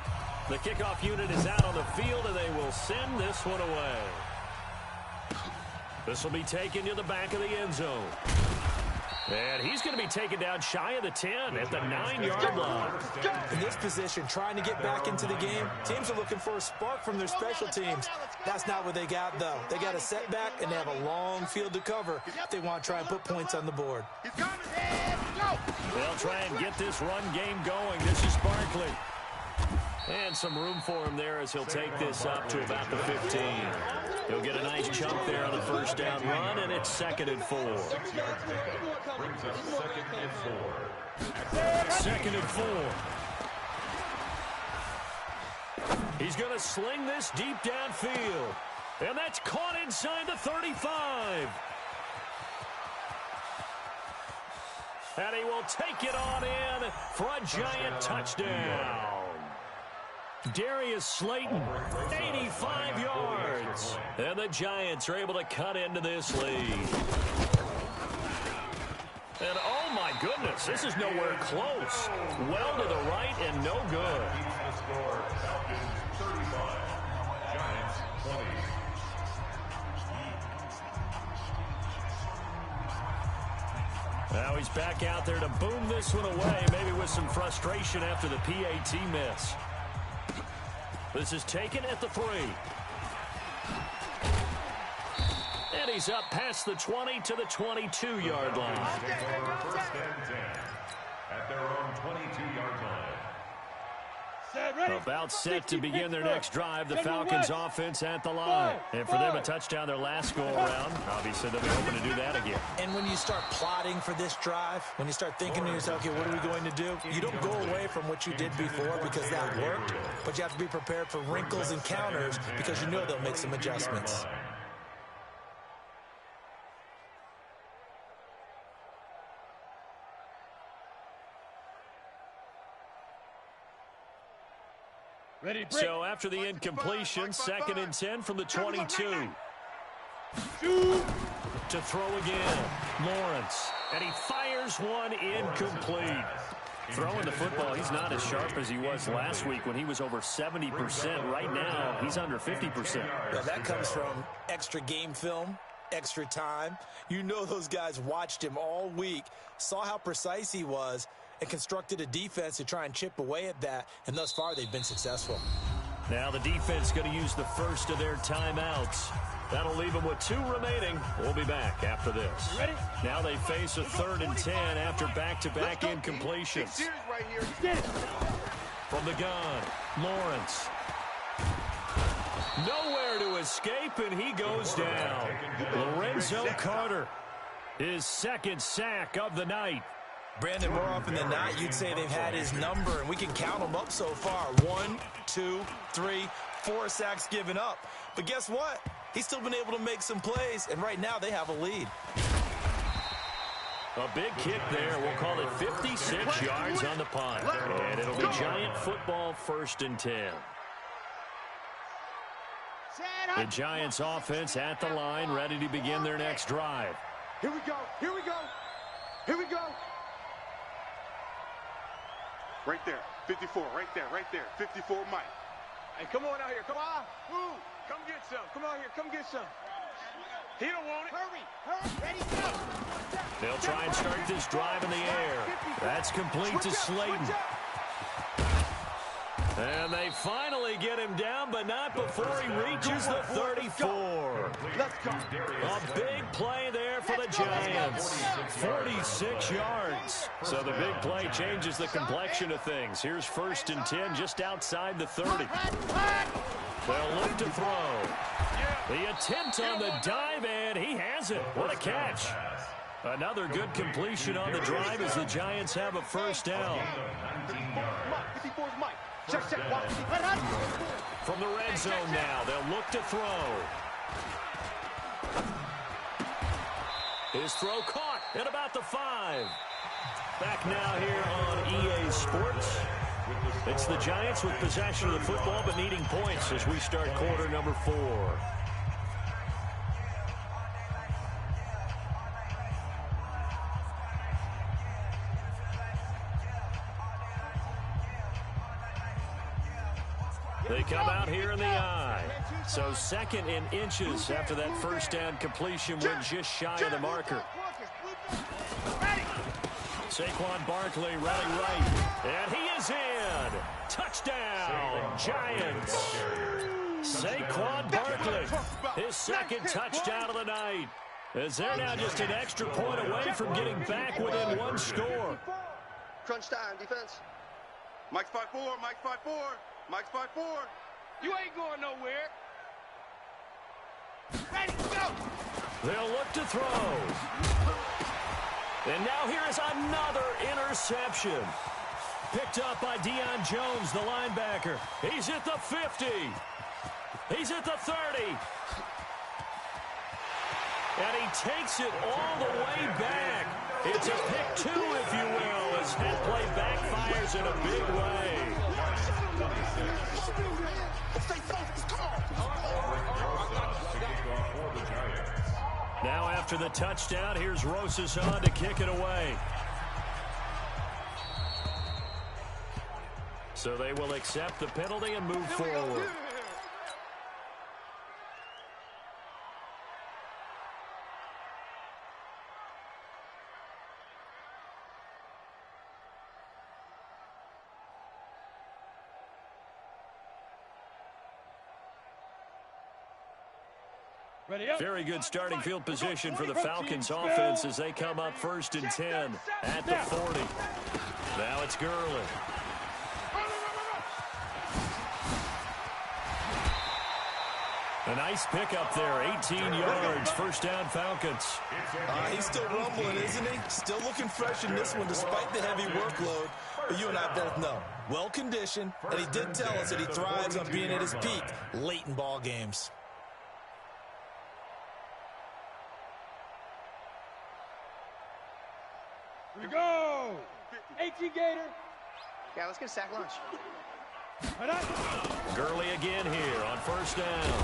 [SPEAKER 1] The kickoff unit is out on the field, and they will send this one away. This will be taken to the back of the end zone. And he's going to be taken down shy of the 10 at the 9-yard line.
[SPEAKER 3] In this position, trying to get back into the game, teams are looking for a spark from their special teams. That's not what they got, though. They got a setback, and they have a long field to cover if they want to try and put points on the board.
[SPEAKER 1] They'll try and get this run game going. This is Barkley. And some room for him there as he'll take this up to about the 15. He'll get a nice chunk there on the first down run, and it's 2nd and 4.
[SPEAKER 4] Brings up 2nd and 4.
[SPEAKER 1] 2nd and 4. He's going to sling this deep downfield. And that's caught inside the 35. And he will take it on in for a giant touchdown. Darius Slayton, 85 yards. And the Giants are able to cut into this lead. And oh my goodness, this is nowhere close. Well to the right and no good.
[SPEAKER 4] The score, Falcons 35, Giants 20.
[SPEAKER 1] Now he's back out there to boom this one away, maybe with some frustration after the PAT miss. This is taken at the 3. And he's up past the 20 to the 22-yard line.
[SPEAKER 4] 1st and 10 at their own 22-yard line.
[SPEAKER 1] About set to begin their next drive. The Falcons offense at the line. And for them a touchdown their last go-around. Obviously they'll be hoping to do that again.
[SPEAKER 3] And when you start plotting for this drive, when you start thinking to yourself, okay, what are we going to do? You don't go away from what you did before because that worked. But you have to be prepared for wrinkles and counters because you know they'll make some adjustments.
[SPEAKER 5] Ready, break.
[SPEAKER 1] So after the incompletion, 2nd and 10 from the 22. To throw again, Lawrence. And he fires one incomplete. Throwing the football, he's not as sharp as he was last week when he was over 70%. Right now, he's under 50%.
[SPEAKER 3] Yeah, that comes from extra game film, extra time. You know those guys watched him all week, saw how precise he was, and constructed a defense to try and chip away at that, and thus far they've been successful.
[SPEAKER 1] Now the defense going to use the first of their timeouts. That'll leave them with 2 remaining. We'll be back after this.
[SPEAKER 5] Ready?
[SPEAKER 1] Now they face a 3rd and 10 after back-to-back incompletions. From the gun, Lawrence. Nowhere to escape, and he goes down. Lorenzo Carter, his 2nd sack of the night.
[SPEAKER 3] Brandon, more often than not, you'd say they've had his number, and we can count them up so far. 1, 2, 3, 4 sacks given up. But guess what? He's still been able to make some plays, and right now they have a lead.
[SPEAKER 1] A big kick there. We'll call it 56 yards on the punt. And it'll be Giant football 1st and 10. The Giants offense at the line, ready to begin their next drive.
[SPEAKER 2] Here we go. Here we go. Here we go. Right there. 54. Right there. Right there. 54 Mike.
[SPEAKER 5] Hey, come on out here. Come on.
[SPEAKER 2] Ooh, come get some. Come on here. Come get some. He don't want it.
[SPEAKER 6] Hurry. Hurry. Ready, go.
[SPEAKER 1] They'll try and start this drive in the air. That's complete to Slayton. And they finally get him down, but not before he reaches the 34.
[SPEAKER 2] Let's go.
[SPEAKER 1] A big play there for the Giants. 46 yards. So the big play changes the complexion of things. Here's 1st and 10 just outside the 30. They'll look to throw. The attempt on the dive, and he has it. What a catch. Another good completion on the drive as the Giants have a 1st down. From the red zone now, they'll look to throw. His throw caught at about the 5. Back now here on EA Sports. It's the Giants with possession of the football but needing points as we start quarter number 4. They come out here in the I. So 2nd and inches after that 1st down completion went just shy of the marker. Saquon Barkley rally right. And he is in. Touchdown, Giants. Saquon Barkley, his 2nd touchdown of the night. As they're now just an extra point away from getting back within 1 score.
[SPEAKER 2] Crunch time, defense. Mike's 5-4, Mike's 5-4. Mike's 5-4.
[SPEAKER 5] You ain't going nowhere.
[SPEAKER 2] Ready, go!
[SPEAKER 1] They'll look to throw. And now here is another interception. Picked up by Deion Jones, the linebacker. He's at the 50. He's at the 30. And he takes it all the way back. It's a pick 2, if you will, as that play backfires in a big way. Now after the touchdown, here's Rosas on to kick it away. So they will accept the penalty and move forward. Very good starting field position for the Falcons offense as they come up 1st and 10 at the 40. Now it's Gurley. A nice pickup there, 18 yards, 1st down Falcons.
[SPEAKER 3] He's still rumbling, isn't he? Still looking fresh in this one despite the heavy workload. But you and I both know, well-conditioned, and he did tell us that he thrives on being at his peak late in ball games.
[SPEAKER 5] Here we go. 18 Gator.
[SPEAKER 2] Yeah, let's get a sack lunch.
[SPEAKER 1] Gurley again here on 1st down.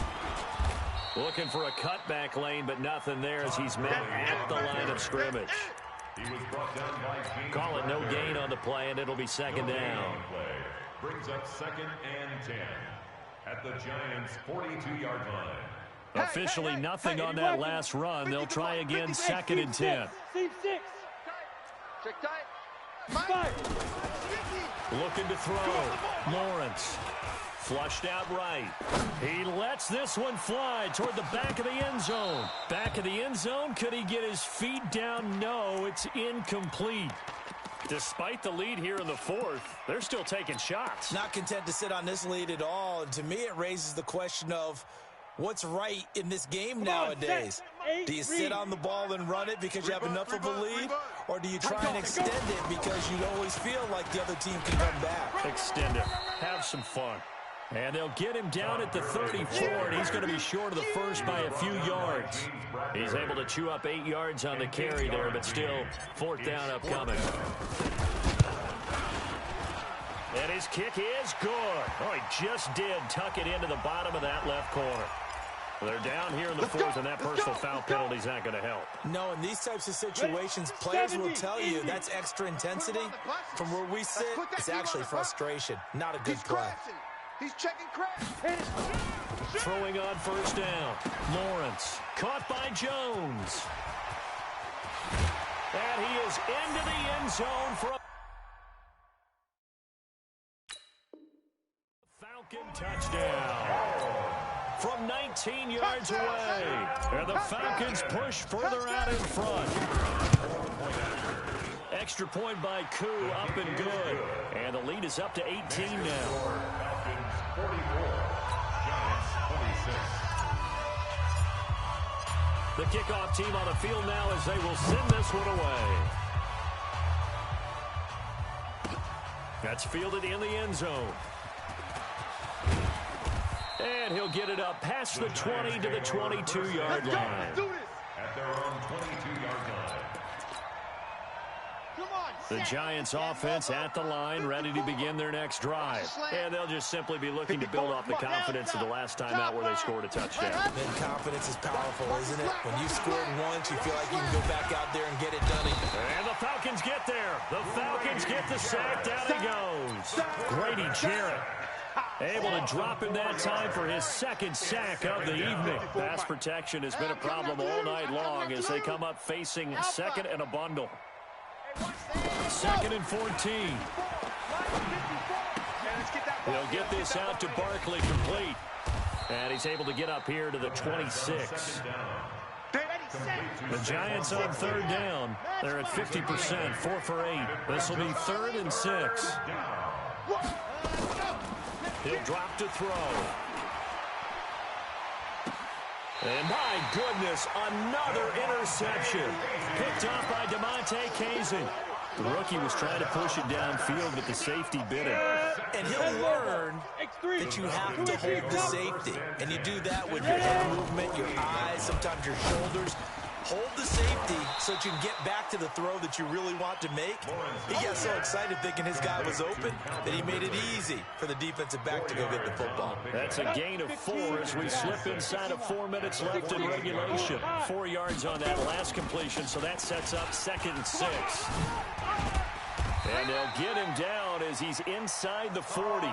[SPEAKER 1] Looking for a cutback lane, but nothing there as he's met at the line of scrimmage. Call it no gain on the play, and it'll be 2nd down.
[SPEAKER 4] Brings up 2nd and 10 at the Giants' 42-yard line.
[SPEAKER 1] Officially nothing on that last run. They'll try again 2nd and 10.
[SPEAKER 5] Seam 6.
[SPEAKER 2] Check tight.
[SPEAKER 1] Looking to throw. Lawrence. Flushed out right. He lets this one fly toward the back of the end zone. Back of the end zone. Could he get his feet down? No, it's incomplete. Despite the lead here in the 4th, they're still taking shots.
[SPEAKER 3] Not content to sit on this lead at all. And to me, it raises the question of what's right in this game nowadays. Do you sit on the ball and run it because you have enough of a lead? Or do you try and extend it because you always feel like the other team can come back?
[SPEAKER 1] Extend it. Have some fun. And they'll get him down at the 34, and he's going to be short of the 1st by a few yards. He's able to chew up 8 yards on the carry there, but still 4th down upcoming. And his kick is good. Oh, he just did tuck it into the bottom of that left corner. They're down here in the 4th, and that personal foul penalty is not going to help.
[SPEAKER 3] No, in these types of situations, players will tell you that's extra intensity. From where we sit, it's actually frustration, not a good play.
[SPEAKER 2] He's checking crack.
[SPEAKER 1] Throwing on 1st down. Lawrence caught by Jones. And he is into the end zone for a Falcon touchdown. From 19 yards away. And the Falcons push further out in front. Extra point by Koo, up and good. And the lead is up to 18 now.
[SPEAKER 4] Falcons 44, Giants 26.
[SPEAKER 1] The kickoff team on the field now as they will send this one away. That's fielded in the end zone. And he'll get it up past the 20 to the 22-yard line.
[SPEAKER 4] At their own 22-yard line.
[SPEAKER 1] The Giants offense at the line, ready to begin their next drive. And they'll just simply be looking to build off the confidence of the last time out where they scored a touchdown.
[SPEAKER 3] And confidence is powerful, isn't it? When you scored once, you feel like you can go back out there and get it done.
[SPEAKER 1] And the Falcons get there. The Falcons get the sack. Down he goes. Grady Jarrett able to drop him that time for his second sack of the evening. Pass protection has been a problem all night long as they come up facing second and a bundle. Second and 14. He'll get this out to Barkley complete. And he's able to get up here to the 26. The Giants on third down. They're at 50%, 4 for 8. This will be 3rd and 6. He'll drop to throw. And my goodness, another interception. Picked off by DeMonte Kazin. The rookie was trying to push it downfield, but the safety bit him.
[SPEAKER 3] And he'll learn that you have to hold the safety. And you do that with your head movement, your eyes, sometimes your shoulders. Hold the safety so that you can get back to the throw that you really want to make. He got so excited thinking his guy was open that he made it easy for the defensive back to go get the football.
[SPEAKER 1] That's a gain of 4 as we slip inside of 4 minutes left in regulation. 4 yards on that last completion, so that sets up 2nd and 6. And they'll get him down as he's inside the 40.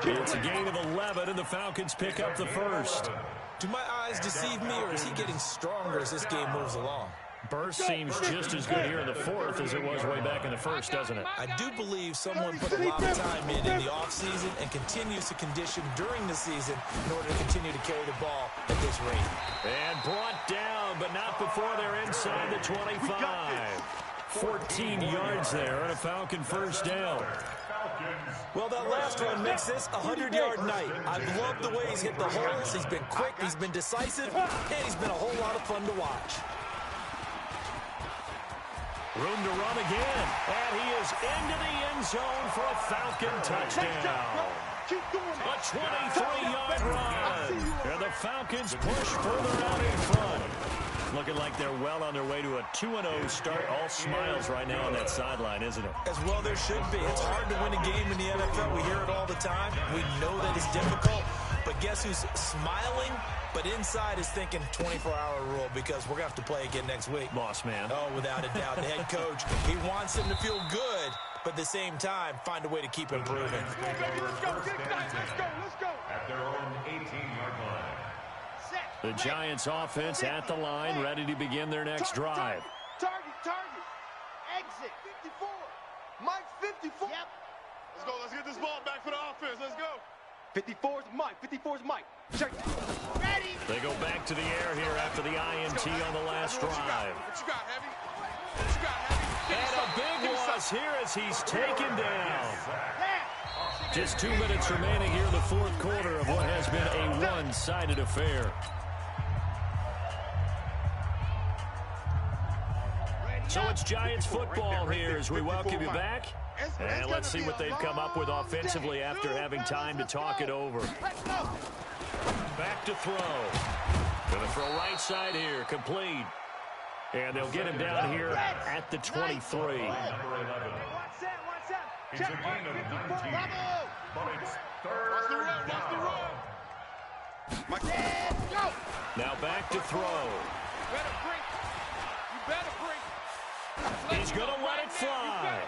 [SPEAKER 1] It's a gain of 11, and the Falcons pick up the first.
[SPEAKER 3] Do my eyes deceive me, or is he getting stronger as this game moves along?
[SPEAKER 1] Burst seems just as good here in the 4th as it was way back in the 1st, doesn't it?
[SPEAKER 3] I do believe someone put a lot of time in the offseason and continues to condition during the season in order to continue to carry the ball at this rate.
[SPEAKER 1] And brought down, but not before they're inside the 25. 14 yards there and a Falcon first down.
[SPEAKER 3] Well, that last one makes this a 100-yard night. I've loved the way he's hit the holes. He's been quick, he's been decisive, and he's been a whole lot of fun to watch.
[SPEAKER 1] Room to run again, and he is into the end zone for a Falcon touchdown. A 23-yard run, and the Falcons push further out in front. Looking like they're well on their way to a 2-0 start. All smiles right now on that sideline, isn't it?
[SPEAKER 3] As well there should be. It's hard to win a game in the NFL. We hear it all the time. We know that it's difficult. But guess who's smiling? But inside is thinking 24-hour rule because we're going to have to play again next week.
[SPEAKER 1] Boss man.
[SPEAKER 3] Oh, without a doubt. The head coach, he wants him to feel good, but at the same time, find a way to keep improving.
[SPEAKER 2] Let's go.
[SPEAKER 4] At their own 18-yard line.
[SPEAKER 1] The Giants offense at the line, ready to begin their next drive.
[SPEAKER 2] Target. Exit. 54. Mike 54. Yep. Let's get this ball back for the offense. Let's go. 54's Mike. Check. Ready.
[SPEAKER 1] They go back to the air here after the INT on the last drive.
[SPEAKER 2] What you got, Heavy?
[SPEAKER 1] And a big loss here as he's taken down. Just 2 minutes remaining here in the 4th quarter of what has been a one-sided affair. So it's Giants football here as we welcome you back. And let's see what they've come up with offensively after having time to talk it over. Back to throw. Gonna throw right side here, complete. And they'll get him down here at the 23.
[SPEAKER 4] Number 11. It's a gain of 19, but it's 3rd down.
[SPEAKER 1] Now back to throw. He's going to let it fly.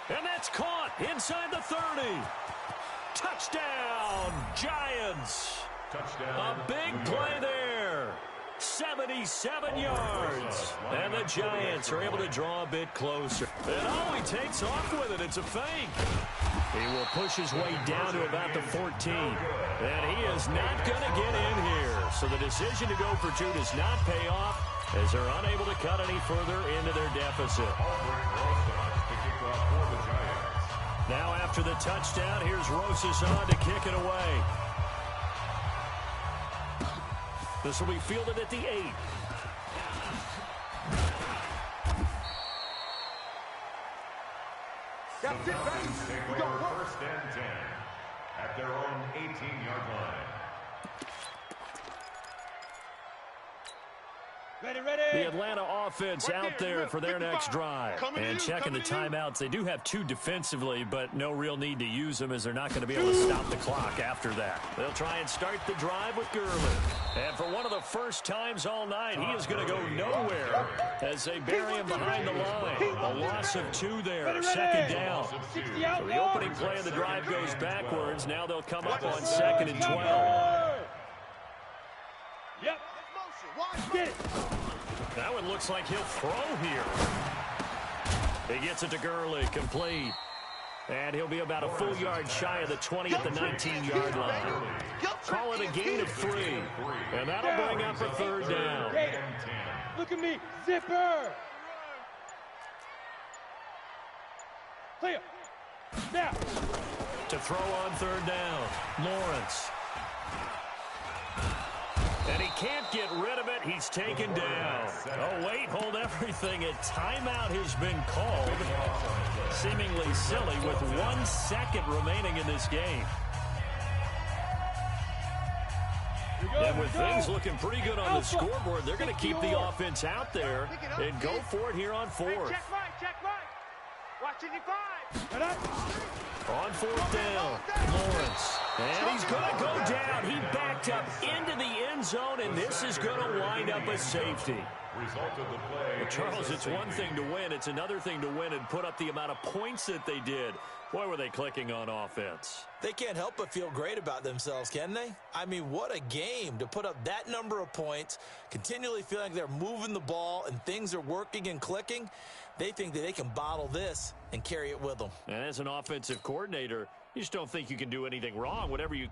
[SPEAKER 1] And that's caught inside the 30. Touchdown, Giants.
[SPEAKER 4] Touchdown.
[SPEAKER 1] A big play there. 77 yards. And the Giants are able to draw a bit closer. And oh, he takes off with it. It's a fake. He will push his way down to about the 14. And he is not going to get in here. So the decision to go for 2 does not pay off as they're unable to cut any further into their deficit. Now after the touchdown, here's Rosas on to kick it away. This will be fielded at the 8.
[SPEAKER 2] That's it, baby.
[SPEAKER 4] Take
[SPEAKER 2] We
[SPEAKER 4] over
[SPEAKER 2] got work.
[SPEAKER 4] first and 10 at their own 18-yard line.
[SPEAKER 5] Ready, ready.
[SPEAKER 1] The Atlanta offense out there for their next drive. And checking the timeouts, they do have 2 defensively, but no real need to use them as they're not going to be able to stop the clock after that. They'll try and start the drive with Gurley. And for one of the first times all night, he is going to go nowhere as they bury him behind the line. A loss of 2 there, second down. So the opening play of the drive goes backwards. Now they'll come up on 2nd and 12.
[SPEAKER 5] Yep.
[SPEAKER 2] Watch
[SPEAKER 5] Get it.
[SPEAKER 1] That one looks like he'll throw here. He gets it to Gurley, complete. And he'll be about a full yard shy of the 20 at the 19-yard line. Call it a gain of 3. And that'll bring up a 3rd down.
[SPEAKER 5] Hey, look at me. Zipper. Clear. Now.
[SPEAKER 1] To throw on 3rd down, Lawrence. And he can't get rid of it. He's taken down. Oh, wait, hold everything. A timeout has been called. Seemingly silly with 1 second remaining in this game. And with things looking pretty good on the scoreboard, they're going to keep the offense out there and go for it here on 4th.
[SPEAKER 5] Check right. Watch it, 5.
[SPEAKER 1] On 4th down, Lawrence. And he's going to go down. He backed up into the end zone, and this is going to wind up a safety.
[SPEAKER 4] Result of the play.
[SPEAKER 1] Well, Charles, it's one thing to win. It's another thing to win and put up the amount of points that they did. Boy, were they clicking on offense.
[SPEAKER 3] They can't help but feel great about themselves, can they? I mean, what a game to put up that number of points, continually feeling like they're moving the ball and things are working and clicking. They think that they can bottle this and carry it with them.
[SPEAKER 1] And as an offensive coordinator, you just don't think you can do anything wrong. Whatever you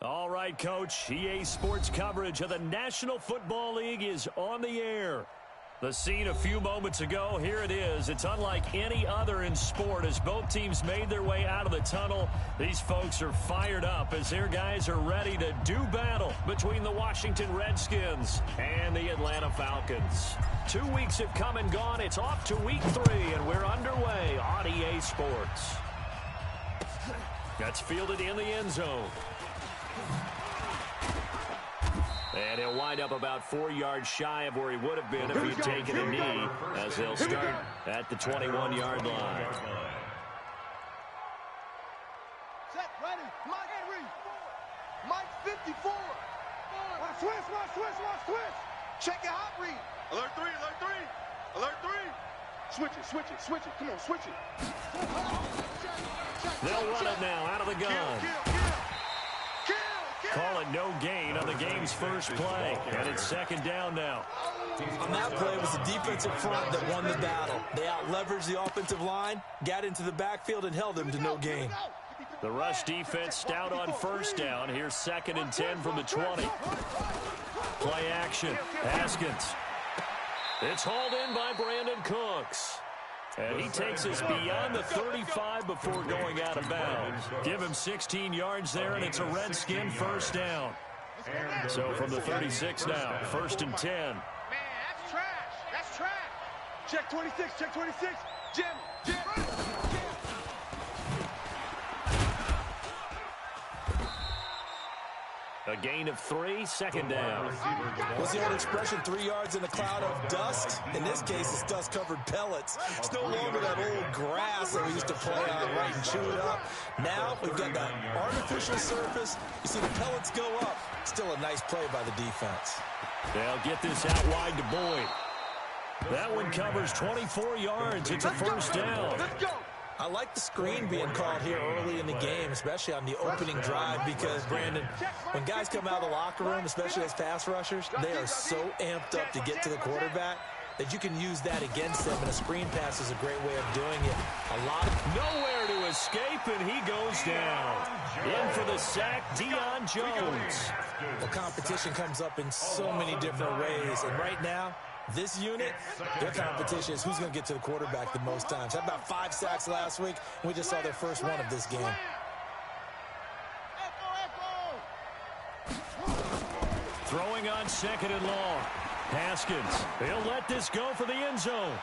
[SPEAKER 1] All right, Coach. EA Sports coverage of the National Football League is on the air. The scene a few moments ago, here it is. It's unlike any other in sport as both teams made their way out of the tunnel. These folks are fired up as their guys are ready to do battle between the Washington Redskins and the Atlanta Falcons. 2 weeks have come and gone. It's off to week 3, and we're underway on EA Sports. That's fielded in the end zone. And he'll wind up about 4 yards shy of where he would have been if he'd taken a knee, as they'll start at the 21-yard line.
[SPEAKER 2] Set, ready, Mike Henry. Mike 54. Watch switch. Check your hot read. Alert 3. Switch it. Come on, switch it.
[SPEAKER 1] They'll run it now out of the gun. Call it no gain on the game's first play. And it's second down now.
[SPEAKER 3] On that play, it was the defensive front that won the battle. They out-leveraged the offensive line, got into the backfield, and held them to no gain.
[SPEAKER 1] The rush defense stout on first down. Here's 2nd and 10 from the 20. Play action. Haskins. It's hauled in by Brandon Cooks. And he takes us beyond the 35 before going out of bounds. Give him 16 yards there, and it's a Redskin first down. So from the 36 now, 1st and 10.
[SPEAKER 2] Man, that's trash. Check 26. Jim.
[SPEAKER 1] A gain of 3, second down.
[SPEAKER 3] What's the old expression, 3 yards in a cloud of dust? In this case, it's dust-covered pellets. It's no longer that old grass that we used to play on, right, and chew it up. Now we've got that artificial surface. You see the pellets go up. Still a nice play by the defense.
[SPEAKER 1] They'll get this out wide to Boyd. That one covers 24 yards. It's a first down.
[SPEAKER 2] Let's go.
[SPEAKER 3] I like the screen being called here early in the game, especially on the opening drive, because, Brandon, when guys come out of the locker room, especially as pass rushers, they are so amped up to get to the quarterback that you can use that against them, and a screen pass is a great way of doing it.
[SPEAKER 1] Nowhere to escape, and he goes down. In for the sack, Deion Jones.
[SPEAKER 3] The competition comes up in so many different ways, and right now, this unit, their competition is who's going to get to the quarterback the most times. Had about 5 sacks last week, and we just saw their first one of this game.
[SPEAKER 1] Throwing on 2nd and long. Haskins, he'll let this go for the end zone.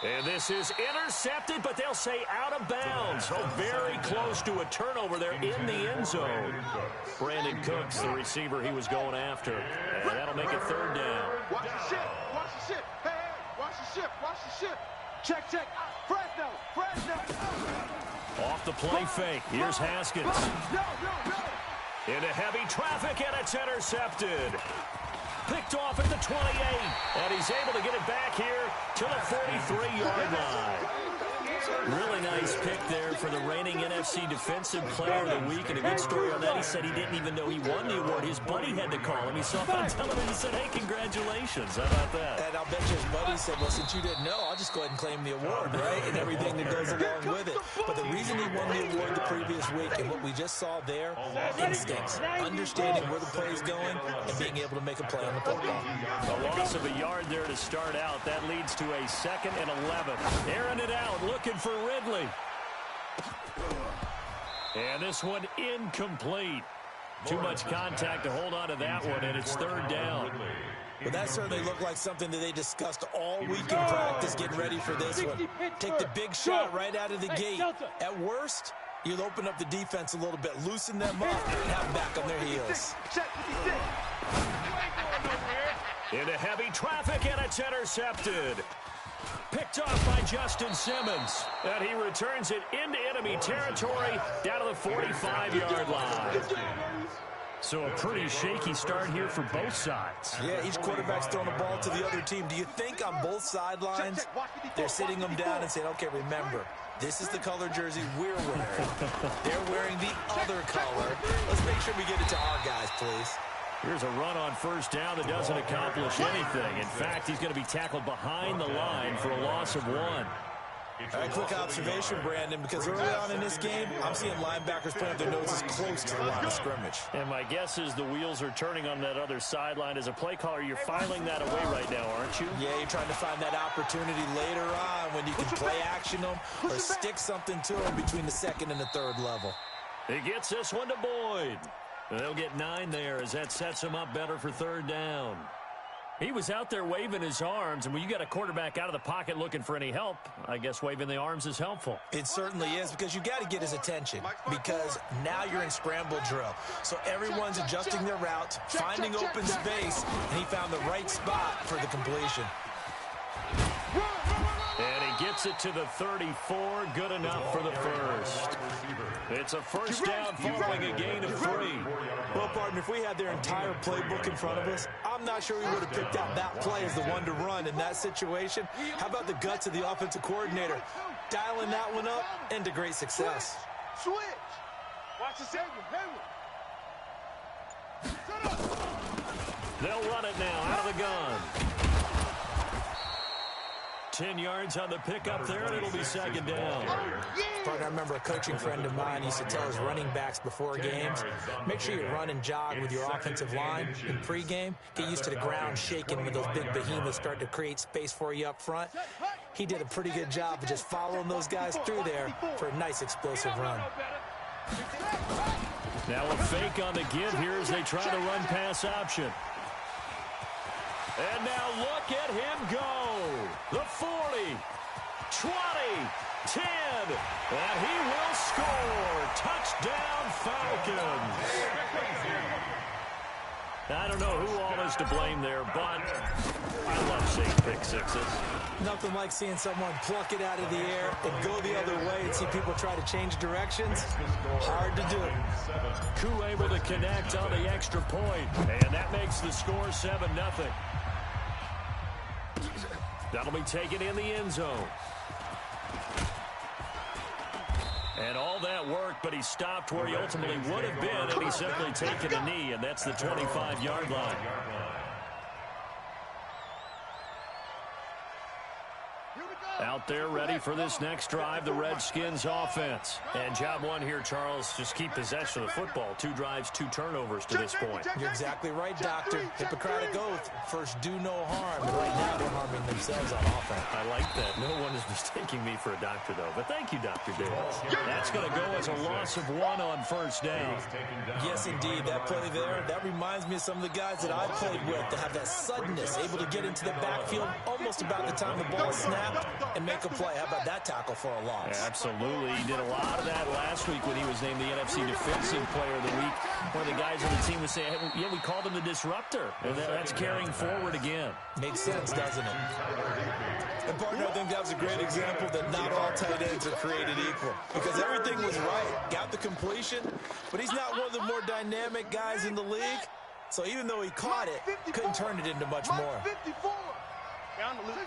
[SPEAKER 1] And this is intercepted, but they'll say out of bounds. So very close to a turnover there in the end zone. Brandon Cooks, the receiver he was going after. And that'll make it 3rd down.
[SPEAKER 2] Watch the ship. Hey, watch the ship. Check. Fresno.
[SPEAKER 1] Off the play fake. Here's Haskins.
[SPEAKER 2] No.
[SPEAKER 1] Into heavy traffic, and it's intercepted. Picked off at the 28, and he's able to get it back here to the 43-yard line. Really nice pick there for the reigning NFC Defensive Player of the Week, and a good story on that. He said he didn't even know he won the award. His buddy had to call him. He saw it on television and said, hey, congratulations. How about that?
[SPEAKER 3] And I'll bet you his buddy said, well, since you didn't know, I'll just go ahead and claim the award, right? And everything that goes along with it. But the reason he won the award the previous week and what we just saw there, instincts, understanding where the play is going and being able to make a play on the football.
[SPEAKER 1] A loss of a yard there to start out. That leads to a 2nd and 11. Airing it out, looking for Ridley. And this one incomplete. Too much contact to hold on to that one, and it's 3rd down.
[SPEAKER 3] Well, that certainly looked like something that they discussed all week in practice, getting ready for this one. Take the big shot right out of the gate. At worst, you'll open up the defense a little bit, loosen them up, and have them back on their heels.
[SPEAKER 1] Into heavy traffic, and it's intercepted. Picked off by Justin Simmons. And he returns it into enemy territory down to the 45-yard line. So a pretty shaky start here for both sides.
[SPEAKER 3] Yeah, each quarterback's throwing the ball to the other team. Do you think on both sidelines they're sitting them down and saying, okay, remember, this is the color jersey we're wearing. They're wearing the other color. Let's make sure we get it to our guys, please.
[SPEAKER 1] Here's a run on first down that doesn't accomplish anything. In fact, he's going to be tackled behind the line for a loss of 1.
[SPEAKER 3] All right, quick observation, Brandon, because early on in this game, I'm seeing linebackers putting their noses close to the line of scrimmage.
[SPEAKER 1] And my guess is the wheels are turning on that other sideline. As a play caller, you're filing that away right now, aren't you?
[SPEAKER 3] Yeah, you're trying to find that opportunity later on when you can play action them or stick something to them between the second and the third level.
[SPEAKER 1] He gets this one to Boyd. They'll get 9 there as that sets him up better for third down. He was out there waving his arms, and when you got a quarterback out of the pocket looking for any help, I guess waving the arms is helpful.
[SPEAKER 3] It certainly is, because you got to get his attention, because now you're in scramble drill. So everyone's adjusting their routes, finding open space, and he found the right spot for the completion.
[SPEAKER 1] And he gets it to the 34, good enough for the first. It's a first down following a gain of 3.
[SPEAKER 3] Well, partner, if we had their entire playbook in front of us, I'm not sure we would have picked out that play as the one to run in that situation. How about the guts of the offensive coordinator? Dialing that one up into great success.
[SPEAKER 2] Switch. Watch the second.
[SPEAKER 1] They'll run it now out of the gun. 10 yards on the pickup there, and it'll be second down.
[SPEAKER 3] Partner, I remember a coaching friend of mine used to tell his running backs before games, make sure you run and jog with your offensive line in pregame. Get used to the ground shaking when those big behemoths start to create space for you up front. He did a pretty good job of just following those guys through there for a nice explosive run.
[SPEAKER 1] Now a fake on the give here as they try the run-pass option. And now look at him go. The 40, 20, 10, and he will score. Touchdown, Falcons. I don't know who all is to blame there, but I love seeing pick sixes.
[SPEAKER 3] Nothing like seeing someone pluck it out of the air and go the other way and see people try to change directions. Hard to do.
[SPEAKER 1] Koo able to connect on the extra point, and that makes the score 7-0. That'll be taken in the end zone. And all that work, but he stopped where he ultimately would have been, and he's simply taken a knee, and that's the 25-yard line. Out there ready for this next drive, the Redskins offense. And job one here, Charles, just keep possession of the football. 2 drives, 2 turnovers to this point.
[SPEAKER 3] You're exactly right, Doctor. Hippocratic oath. First, do no harm. And right now, they're harming themselves on offense.
[SPEAKER 1] I like that. No one is mistaking me for a doctor, though. But thank you, Dr. Davis. That's going to go as a loss of 1 on first down.
[SPEAKER 3] Yes, indeed. That play there, that reminds me of some of the guys that I played with that have that suddenness, able to get into the backfield almost about the time the ball snapped and make a play. How about that tackle for a loss?
[SPEAKER 1] Yeah, absolutely. He did a lot of that last week when he was named the NFC Defensive Player of the Week. One of the guys on the team was saying, hey, yeah, we called him the disruptor. And that's carrying forward again.
[SPEAKER 3] Makes sense, doesn't it? And partner, I think that was a great example that not all tight ends are created equal. Because everything was right. Got the completion, but he's not one of the more dynamic guys in the league. So even though he caught it, couldn't turn it into much more.
[SPEAKER 2] 54. Down the loop.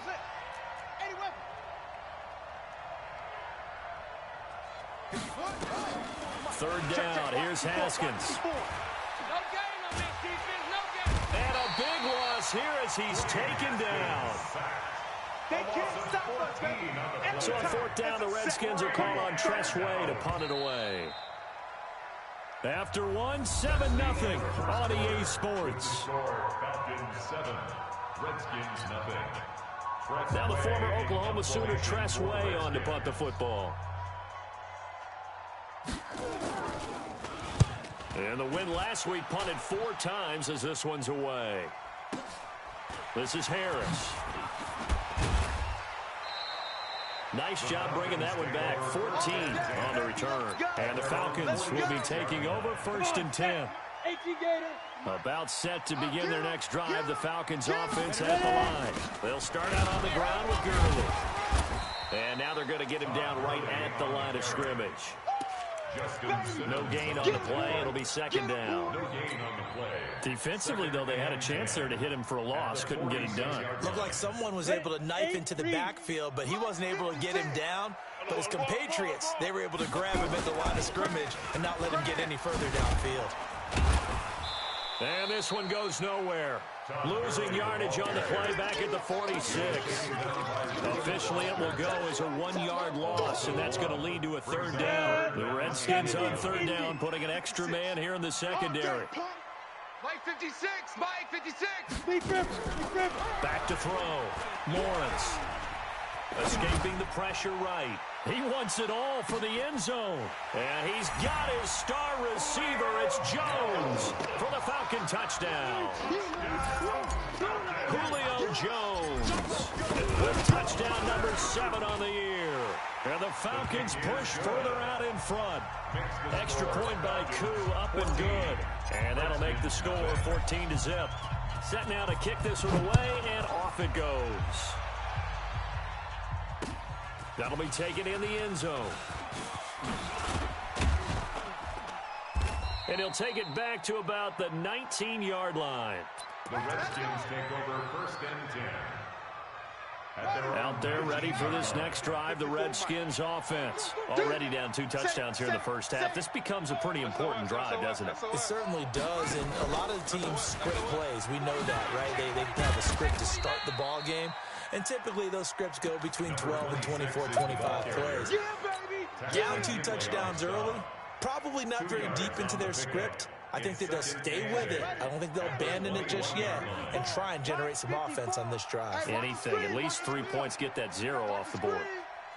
[SPEAKER 2] 80 weapons.
[SPEAKER 1] Third down. Here's Haskins.
[SPEAKER 5] No gain on this defense, no gain.
[SPEAKER 1] And a big loss here as he's taken down.
[SPEAKER 2] They can't stop us, baby.
[SPEAKER 1] So on fourth down, the Redskins will call on Tressway to punt it away. After 1, 7-0 on EA Sports.
[SPEAKER 4] Falcons 7, Redskins 0.
[SPEAKER 1] Now the former Oklahoma Sooner Tressway on to punt the football. And the win last week punted 4 times as this one's away. This is Harris. Nice job bringing that one back. 14 on the return. And the Falcons will be taking over 1st and 10. About set to begin their next drive. The Falcons offense at the line. They'll start out on the ground with Gurley. And now they're going to get him down right at the line of scrimmage. No gain on the play. It'll be second down. Defensively, though, they had a chance there to hit him for a loss. Couldn't get it done.
[SPEAKER 3] Looked like someone was able to knife into the backfield, but he wasn't able to get him down. But his compatriots, they were able to grab him at the line of scrimmage and not let him get any further downfield.
[SPEAKER 1] And this one goes nowhere. Losing yardage on the play back at the 46. Officially, it will go as a 1-yard loss, and that's going to lead to a third down. The Redskins on third down, putting an extra man here in the secondary.
[SPEAKER 2] Mike 56, Mike 56.
[SPEAKER 1] Back to throw. Lawrence. Escaping the pressure right. He wants it all for the end zone. And he's got his star receiver. It's Jones for the Falcon touchdown. Julio Jones with touchdown number 7 on the year. And the Falcons push further out in front. Extra point by Koo, up and good. And that'll make the score 14-0. Set now to kick this one away, and off it goes. That'll be taken in the end zone. And he'll take it back to about the 19-yard line.
[SPEAKER 4] The Redskins take over 1st and 10.
[SPEAKER 1] Out there ready for this next drive, the Redskins offense. Already down 2 touchdowns here in the first half. This becomes a pretty important drive, doesn't it?
[SPEAKER 3] It certainly does, and a lot of the teams script plays. We know that, right? They have a script to start the ball game, and typically those scripts go between 12 and 24, 25 plays. Down 2 touchdowns early, probably not very deep into their script. I think that they'll stay with it. I don't think they'll abandon it just yet and try and generate some offense on this drive.
[SPEAKER 1] Anything, at least 3 points, get that 0 off the board.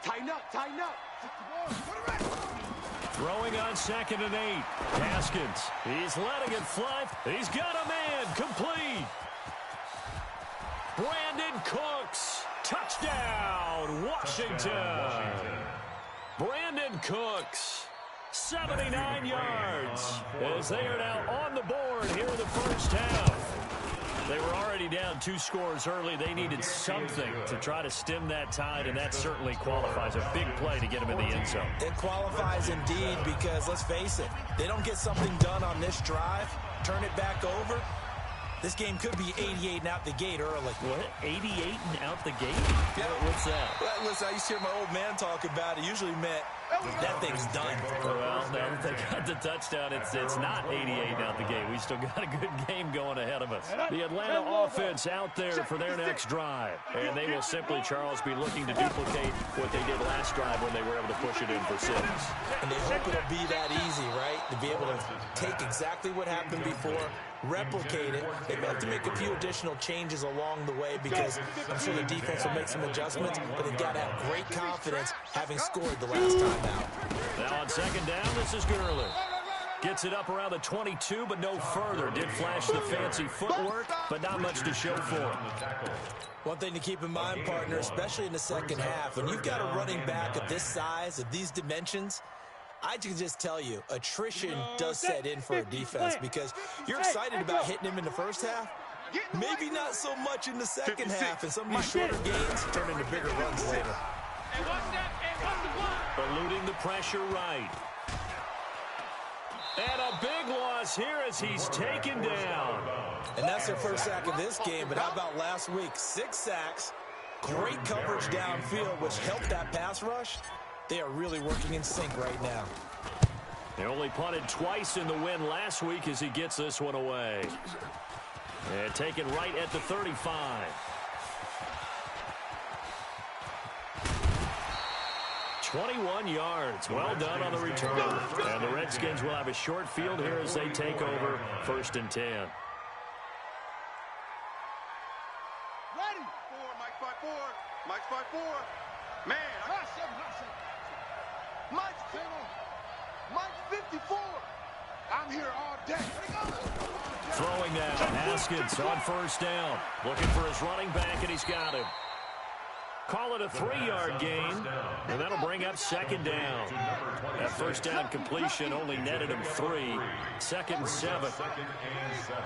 [SPEAKER 2] Tighten up, tighten up.
[SPEAKER 1] Throwing on 2nd and 8. Haskins, he's letting it fly. He's got a man, complete. Brandon Cooks, touchdown, Washington. Brandon Cooks. 79 yards as they are now on the board here in the first half. They were already down 2 scores early. They needed something to try to stem that tide, and that certainly qualifies. A big play to get them in the end zone.
[SPEAKER 3] It qualifies indeed because, let's face it, they don't get something done on this drive, turn it back over, this game could be 88 and out the gate early.
[SPEAKER 1] What? 88 and out the gate?
[SPEAKER 3] Yeah.
[SPEAKER 1] What's that?
[SPEAKER 3] Well, listen, I used to hear my old man talk about it. Usually meant that thing's done.
[SPEAKER 1] Well, now that they got the touchdown, it's not 88 and out the gate. We still got a good game going ahead of us. The Atlanta offense out there for their next drive. And they will simply, Charles, be looking to duplicate what they did last drive when they were able to push it in for 6.
[SPEAKER 3] And they hope it'll be that easy, right? To be able to take exactly what happened before, replicate it. They may have to make a few additional changes along the way because I'm sure the defense will make some adjustments, but they've got to have great confidence having scored the last time out.
[SPEAKER 1] Now on 2nd down, this is Gurley. Gets it up around the 22, but no further. Did flash the fancy footwork, but not much to show for it.
[SPEAKER 3] One thing to keep in mind, partner, especially in the second half, when you've got a running back of this size, of these dimensions, I can just tell you, attrition does set in for a defense because you're excited about hitting him in the first half. Maybe not so much in the second half, and some of these shorter gains turn into bigger runs later.
[SPEAKER 1] Eluding the pressure right. And a big loss here as he's taken down.
[SPEAKER 3] And that's their first sack of this game, but how about last week? 6 sacks, great coverage downfield, which helped that pass rush. They are really working in sync right now.
[SPEAKER 1] They only punted twice in the win last week as he gets this one away. And taken right at the 35. "21 yards. Well done on the return. And the Redskins will have a short field here as they take over 1st and 10.
[SPEAKER 2] Ready. 4, Mike 5-4. Mike 5-4. Man, Mike 54. I'm here all day.
[SPEAKER 1] Throwing now, Haskins on 1st down. Looking for his running back, and he's got him. Call it a 3-yard gain, and that'll bring up 2nd down. That 1st down completion only netted him 3. 2nd and 7.
[SPEAKER 4] 2nd and 7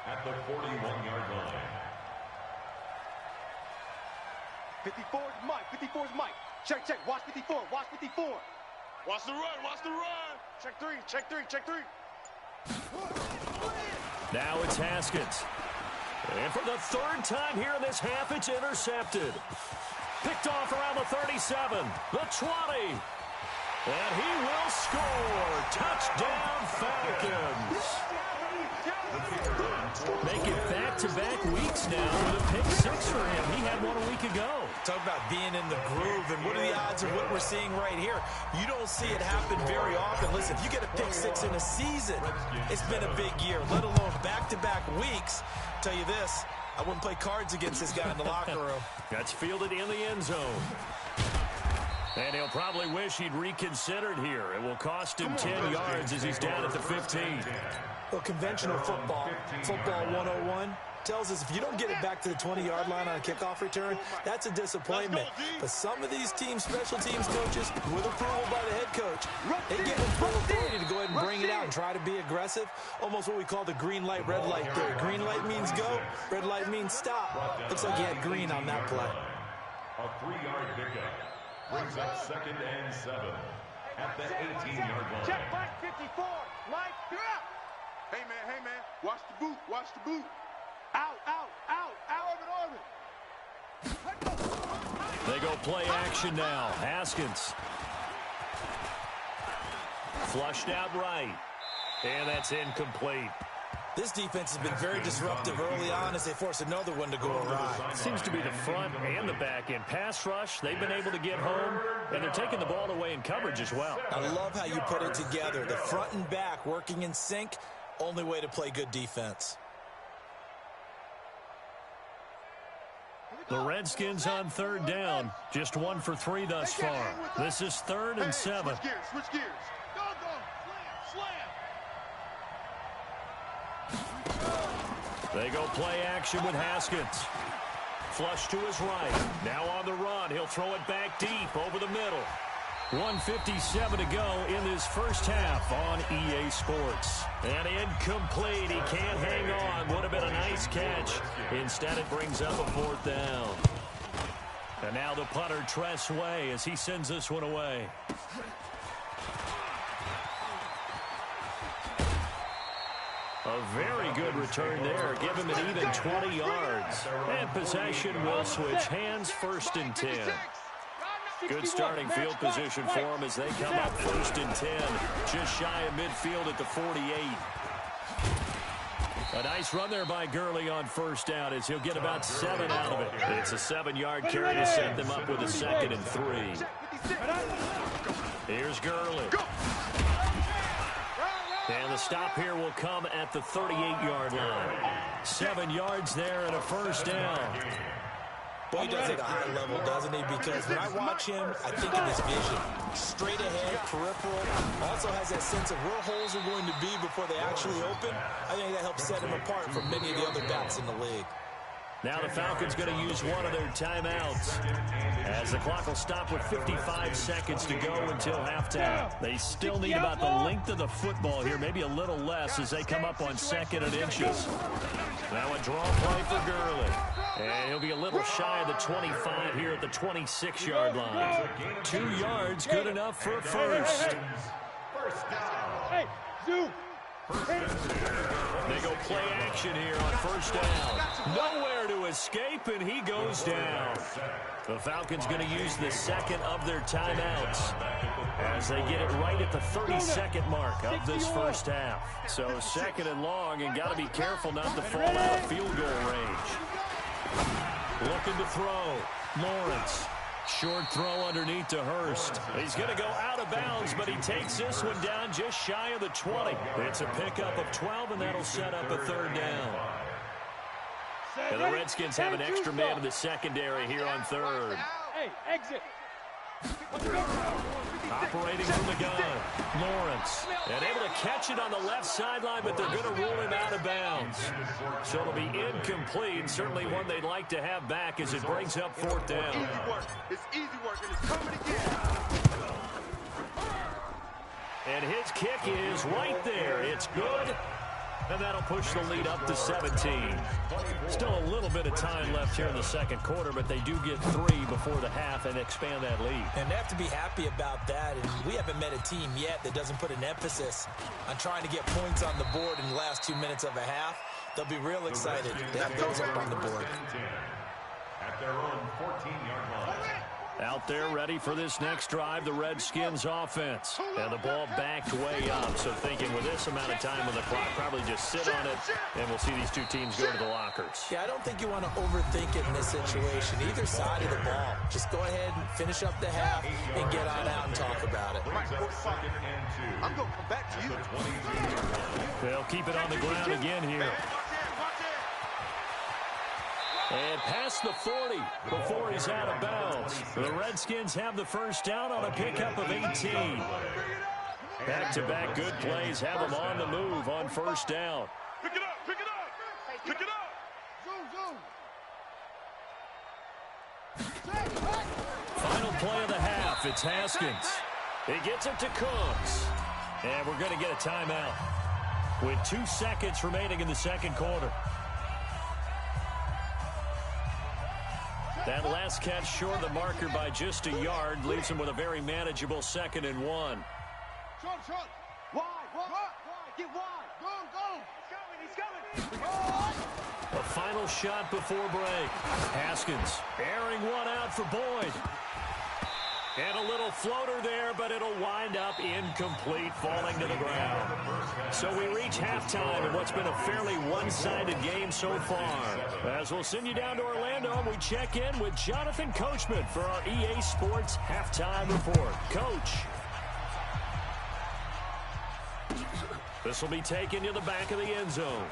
[SPEAKER 4] at the 41-yard line.
[SPEAKER 2] 54 is Mike. 54 is Mike. Check, check. Watch 54. Watch 54. Watch the run. Watch the run. Check 3. Check 3. Check 3.
[SPEAKER 1] Now it's Haskins. And for the 3rd time here in this half, it's intercepted. Picked off around the 37, the 20. And he will score. Touchdown, Falcons. Make it back-to-back weeks now with a pick six for him. He had one a week ago.
[SPEAKER 3] Talk about being in the groove, and what are the odds of what we're seeing right here? You don't see it happen very often. Listen, if you get a pick six in a season, it's been a big year, let alone back-to-back weeks. I'll tell you this, I wouldn't play cards against this guy in the locker room.
[SPEAKER 1] That's fielded in the end zone. And he'll probably wish he'd reconsidered here. It will cost him 10 yards as he's down at the 15.
[SPEAKER 3] Well, conventional football 101, tells us if you don't get it back to the 20-yard line on a kickoff return, that's a disappointment. But some of these teams, special teams coaches, with approval by the head coach, they give them full authority to go ahead and bring it out and try to be aggressive. Almost what we call the green light, red light theory. Green light means go, red light means stop. Looks like he had green on that play.
[SPEAKER 4] A 3-yard pickup brings up 2nd and 7 at the 18-yard line.
[SPEAKER 5] Check Mike 54. Mike, you're up.
[SPEAKER 2] Hey, man, watch the boot, watch the boot. Out,
[SPEAKER 1] They go play action now. Haskins. Flushed out right. And that's incomplete.
[SPEAKER 3] This defense has been very disruptive early on as they force another one to go awry.
[SPEAKER 1] Seems to be the front and the back end. Pass rush, they've been able to get home, and they're taking the ball away in coverage as well.
[SPEAKER 3] I love how you put it together. The front and back working in sync, only way to play good defense.
[SPEAKER 1] The Redskins on 3rd down. Just 1 for 3 thus far. This is 3rd and 7.
[SPEAKER 2] Switch gears. Go. Slam.
[SPEAKER 1] They go play action with Haskins. Flush to his right. Now on the run. He'll throw it back deep over the middle. 1:57 to go in this first half on EA Sports. And incomplete. He can't hang on. Would have been a nice catch. Instead, it brings up a 4th down. And now the punter, Tress Way, as he sends this one away. A very good return there. Give him an even 20 yards. And possession will switch hands, 1st and 10. Good starting field position for them as they come up 1st and 10. Just shy of midfield at the 48. A nice run there by Gurley on 1st down as he'll get about 7 out of it. It's a 7-yard carry to set them up with a 2nd and 3. Here's Gurley. And the stop here will come at the 38-yard line. 7 yards there and a 1st down.
[SPEAKER 3] Well, he does it at a high level, doesn't he? Because when I watch him, I think of his vision. Straight ahead, peripheral. Also has that sense of where holes are going to be before they actually open. I think that helps set him apart from many of the other backs in the league.
[SPEAKER 1] Now the Falcons going to use one of their timeouts as the clock will stop with 55 seconds to go until halftime. They still need about the length of the football here, maybe a little less as they come up on 2nd and inches. Now a draw play for Gurley. And he'll be a little shy of the 25 here at the 26-yard line. 2 yards, good enough for a 1st.
[SPEAKER 5] Hey, zoom.
[SPEAKER 1] They go play action here on 1st down. Nowhere to escape, and he goes down. The Falcons going to use the 2nd of their timeouts as they get it right at the 32nd mark of this first half. So 2nd and long, and got to be careful not to fall out of field goal range. Looking to throw. Lawrence. Short throw underneath to Hurst. He's going to go out of bounds, but he takes this one down just shy of the 20. It's a pickup of 12, and that'll set up a 3rd down. And the Redskins have an extra man in the secondary here on 3rd.
[SPEAKER 5] Hey, exit.
[SPEAKER 1] Operating from the gun. Lawrence. And able to catch it on the left sideline, but they're going to rule him out of bounds. So it'll be incomplete. Certainly one they'd like to have back as it brings up 4th down.
[SPEAKER 2] Easy work. It's easy work, and it's coming again.
[SPEAKER 1] And his kick is right there. It's good. And that'll push the lead up to 17. Still a little bit of time left here in the 2nd quarter, but they do get 3 before the half and expand that lead.
[SPEAKER 3] And they have to be happy about that. And we haven't met a team yet that doesn't put an emphasis on trying to get points on the board in the last 2 minutes of a half. They'll be real excited to have those up on the board.
[SPEAKER 4] At their own 14-yard line.
[SPEAKER 1] Out there ready for this next drive, the Redskins offense. And the ball backed way up, so thinking with this amount of time on the clock, probably just sit on it, and we'll see these two teams go to the lockers.
[SPEAKER 3] Yeah, I don't think you want to overthink it in this situation. Either side of the ball. Just go ahead and finish up the half and get on out and talk about it.
[SPEAKER 2] I'm going to come back to you.
[SPEAKER 1] They'll keep it on the ground again here. And past the 40 before he's out of bounds. The Redskins have the first down on a pickup of 18. Back-to-back good plays have them on the move on first down.
[SPEAKER 2] Pick it up, pick it up, pick it up.
[SPEAKER 1] Final play of the half, it's Haskins. He gets it to Cooks. And we're going to get a timeout with 2 seconds remaining in the second quarter. That last catch short of the marker by just a yard leaves him with a very manageable 2nd and 1.
[SPEAKER 2] Short. Wide. Get wide. Go. He's coming.
[SPEAKER 1] A final shot before break. Haskins airing one out for Boyd. And a little floater there, but it'll wind up incomplete, falling to the ground. So we reach halftime in what's been a fairly one-sided game so far. As we'll send you down to Orlando, and we check in with Jonathan Coachman for our EA Sports Halftime Report. Coach. This will be taken to the back of the end zone.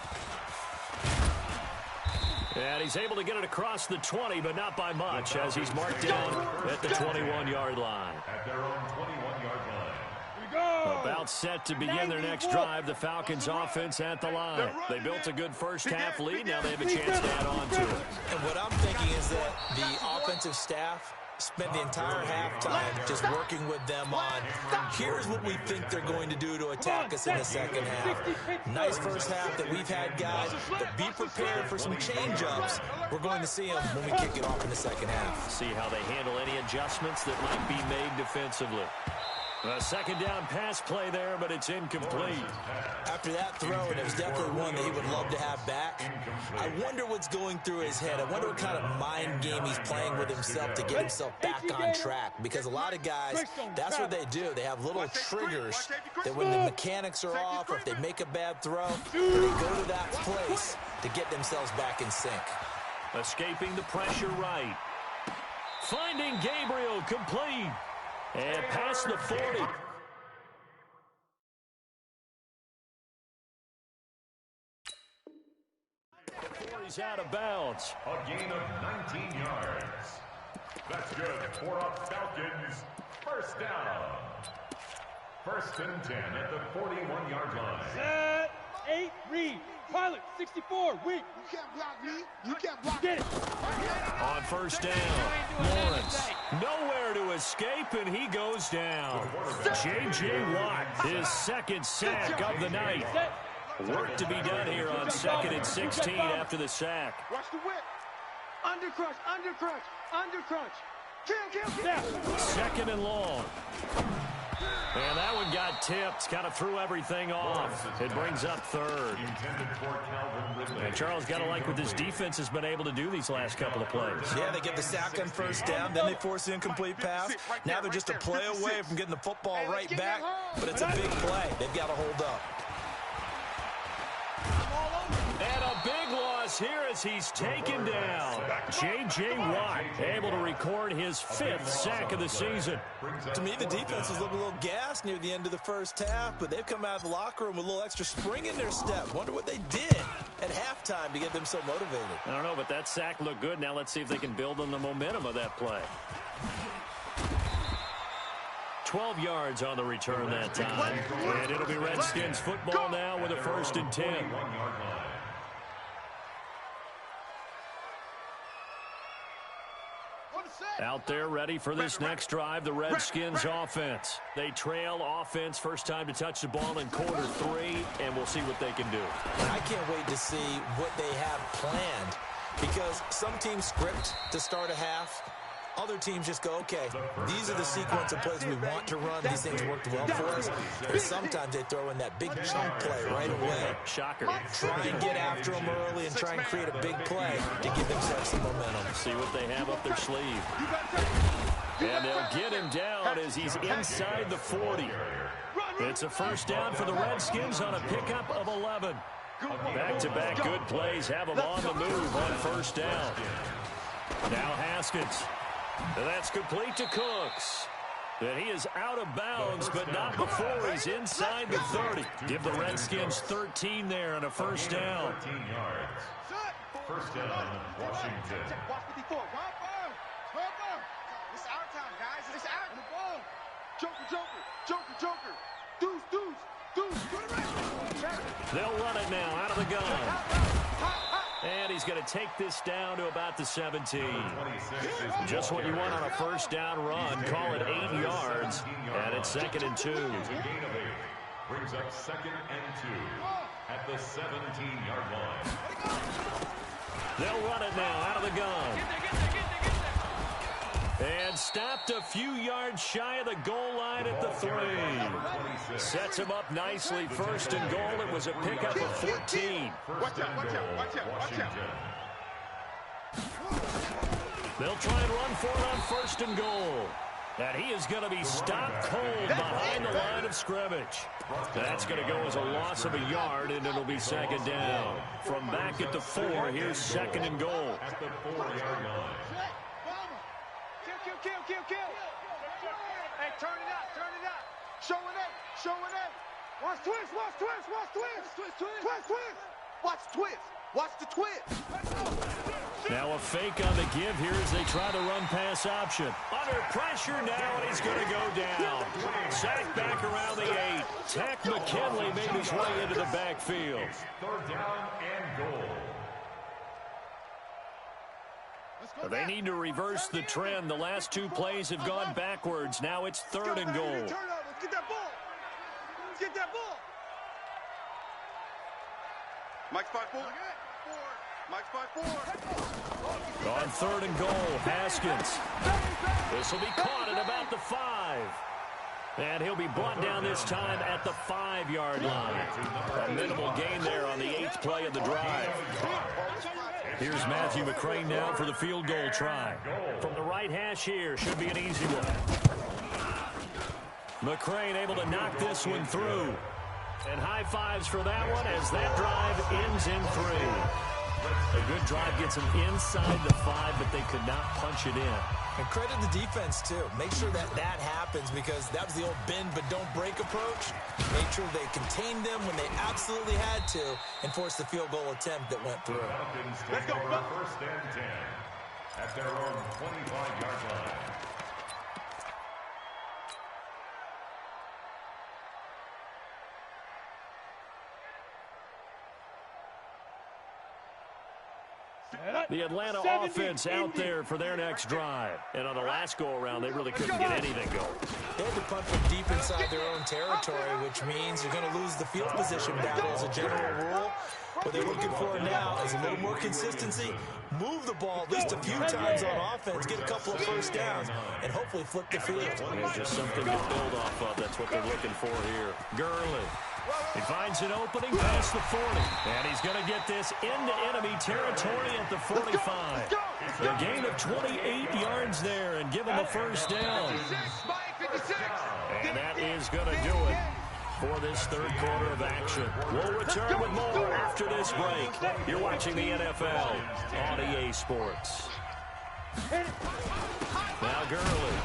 [SPEAKER 1] And he's able to get it across the 20, but not by much, as he's marked down at the 21-yard line.
[SPEAKER 4] At their own 21-yard line.
[SPEAKER 1] About set to begin their next drive, the Falcons offense at the line. They built a good first-half lead. Now they have a chance to add on to it.
[SPEAKER 3] And what I'm thinking is that the offensive staff spent the entire halftime just working with them on, here's what we think they're going to do to attack us in the second half. Nice first half that we've had, guys, but be prepared for some change-ups. We're going to see them when we kick it off in the second half.
[SPEAKER 1] See how they handle any adjustments that might be made defensively. A second down pass play there, but it's incomplete.
[SPEAKER 3] After that throw, and it was definitely one that he would love to have back, I wonder what's going through his head. I wonder what kind of mind game he's playing with himself to get himself back on track. Because a lot of guys, that's what they do. They have little triggers that when the mechanics are off or if they make a bad throw, they go to that place to get themselves back in sync.
[SPEAKER 1] Escaping the pressure right. Finding Gabriel complete. And past the 40. He's out of bounds.
[SPEAKER 4] A gain of 19 yards. That's good for our Falcons. First down. 1st and 10 at the 41-yard line.
[SPEAKER 5] Set, 8, read. Pilot, 64, weak.
[SPEAKER 2] You can't block me. You can't block
[SPEAKER 5] Get it.
[SPEAKER 1] On first down, Lawrence nowhere to escape, and he goes down. J.J. Watt, his second sack of the night. Work to be done here on 2nd and 16 after the sack.
[SPEAKER 2] Watch the whip. Undercrunch. Kill.
[SPEAKER 1] 2nd and long. And that one got tipped, kind of threw everything off. It brings up 3rd. And Charles, got to like what this defense has been able to do these last couple of plays.
[SPEAKER 3] Yeah, they get the sack on first down, then they force the incomplete pass. Now they're just a play away from getting the football right back, but it's a big play. They've got to hold up.
[SPEAKER 1] And a big loss here as he's taken down. J.J. Watt able to record his 5th sack of the season.
[SPEAKER 3] To me, the defense was looking a little gassed near the end of the first half, but they've come out of the locker room with a little extra spring in their step. Wonder what they did at halftime to get them so motivated.
[SPEAKER 1] I don't know, but that sack looked good. Now let's see if they can build on the momentum of that play. 12 yards on the return that time. And it'll be Redskins football now with a 1st and 10. Out there ready for this next drive, the Redskins offense. They trail offense, first time to touch the ball in quarter 3, and we'll see what they can do.
[SPEAKER 3] I can't wait to see what they have planned, because some teams script to start a half. Other teams just go, okay, these are the sequence of plays we want to run. These things worked well for us. But sometimes they throw in that big chunk play right away.
[SPEAKER 1] Shocker.
[SPEAKER 3] Try and get after them early and try and create a big play to give themselves some momentum.
[SPEAKER 1] See what they have up their sleeve. And they'll get him down as he's inside the 40. It's a first down for the Redskins on a pickup of 11. Back-to-back good plays have him on the move on first down. Now Haskins. And that's complete to Cooks. And he is out of bounds, but not before he's inside the 30. Give the Redskins 13 there and a first down.
[SPEAKER 4] 13 yards. First down, Washington.
[SPEAKER 2] Watch 54. It's our time, guys. It's our time. Joker. Deuce.
[SPEAKER 1] They'll run it now out of the gun. And he's going to take this down to about the 17. Just what you want on a first down run. Call it 8 yards. And it's 2nd and 2.
[SPEAKER 4] Gain of 8. Brings up 2nd and 2 at the 17-yard line.
[SPEAKER 1] They'll run it now out of the gun. And stopped a few yards shy of the goal line at the 3. Sets him up nicely. 1st and goal. It was a pickup of 14.
[SPEAKER 2] Watch out.
[SPEAKER 1] They'll try and run for it on 1st and goal. And he is going to be stopped cold behind the line of scrimmage. That's going to go as a loss of a yard, and it'll be 2nd down. From back at the 4, here's 2nd and goal.
[SPEAKER 4] At the 4-yard line.
[SPEAKER 2] Kill. Hey, turn it up. Showing it. Watch twist. Watch the twist.
[SPEAKER 1] Now a fake on the give here as they try to run pass option. Under pressure now, and he's going to go down. Sacked back around the 8. Tech McKinley made his way into the backfield.
[SPEAKER 4] 3rd down and goal.
[SPEAKER 1] They need to reverse the trend. The last 2 plays have gone backwards. Now it's 3rd and goal.
[SPEAKER 2] Let's get that ball. Mike's 5-4.
[SPEAKER 1] On 3rd and goal, Haskins. This will be caught at about the 5. And he'll be brought down this time at the 5-yard line. A minimal gain there on the 8th play of the drive. Here's Matthew McCrane now for the field goal try. From the right hash here, should be an easy one. McCrane able to knock this one through. And high fives for that one as that drive ends in 3. A good drive gets them inside the 5, but they could not punch it in.
[SPEAKER 3] And credit the defense, too. Make sure that happens because that was the old bend but don't break approach. Make sure they contained them when they absolutely had to and forced the field goal attempt that went through.
[SPEAKER 4] Let's go. 1st and 10 at their own 25-yard line.
[SPEAKER 1] The Atlanta offense out there for their next drive. And on the last go-around, they really couldn't get anything going.
[SPEAKER 3] They had to punt from deep inside their own territory, which means you're going to lose the field position battle as a general rule. What they're looking for now is a little more consistency, move the ball at least a few times on offense, get a couple of first downs, and hopefully flip the field.
[SPEAKER 1] Yeah, just something to build off of. That's what they're looking for here. Gurley. He finds an opening past the 40. And he's going to get this into enemy territory at the 45. A gain of 28 yards there and give him a first down. And that is going to do it for this 3rd quarter of action. We'll return with more after this break. You're watching the NFL on EA Sports. Now Gurley.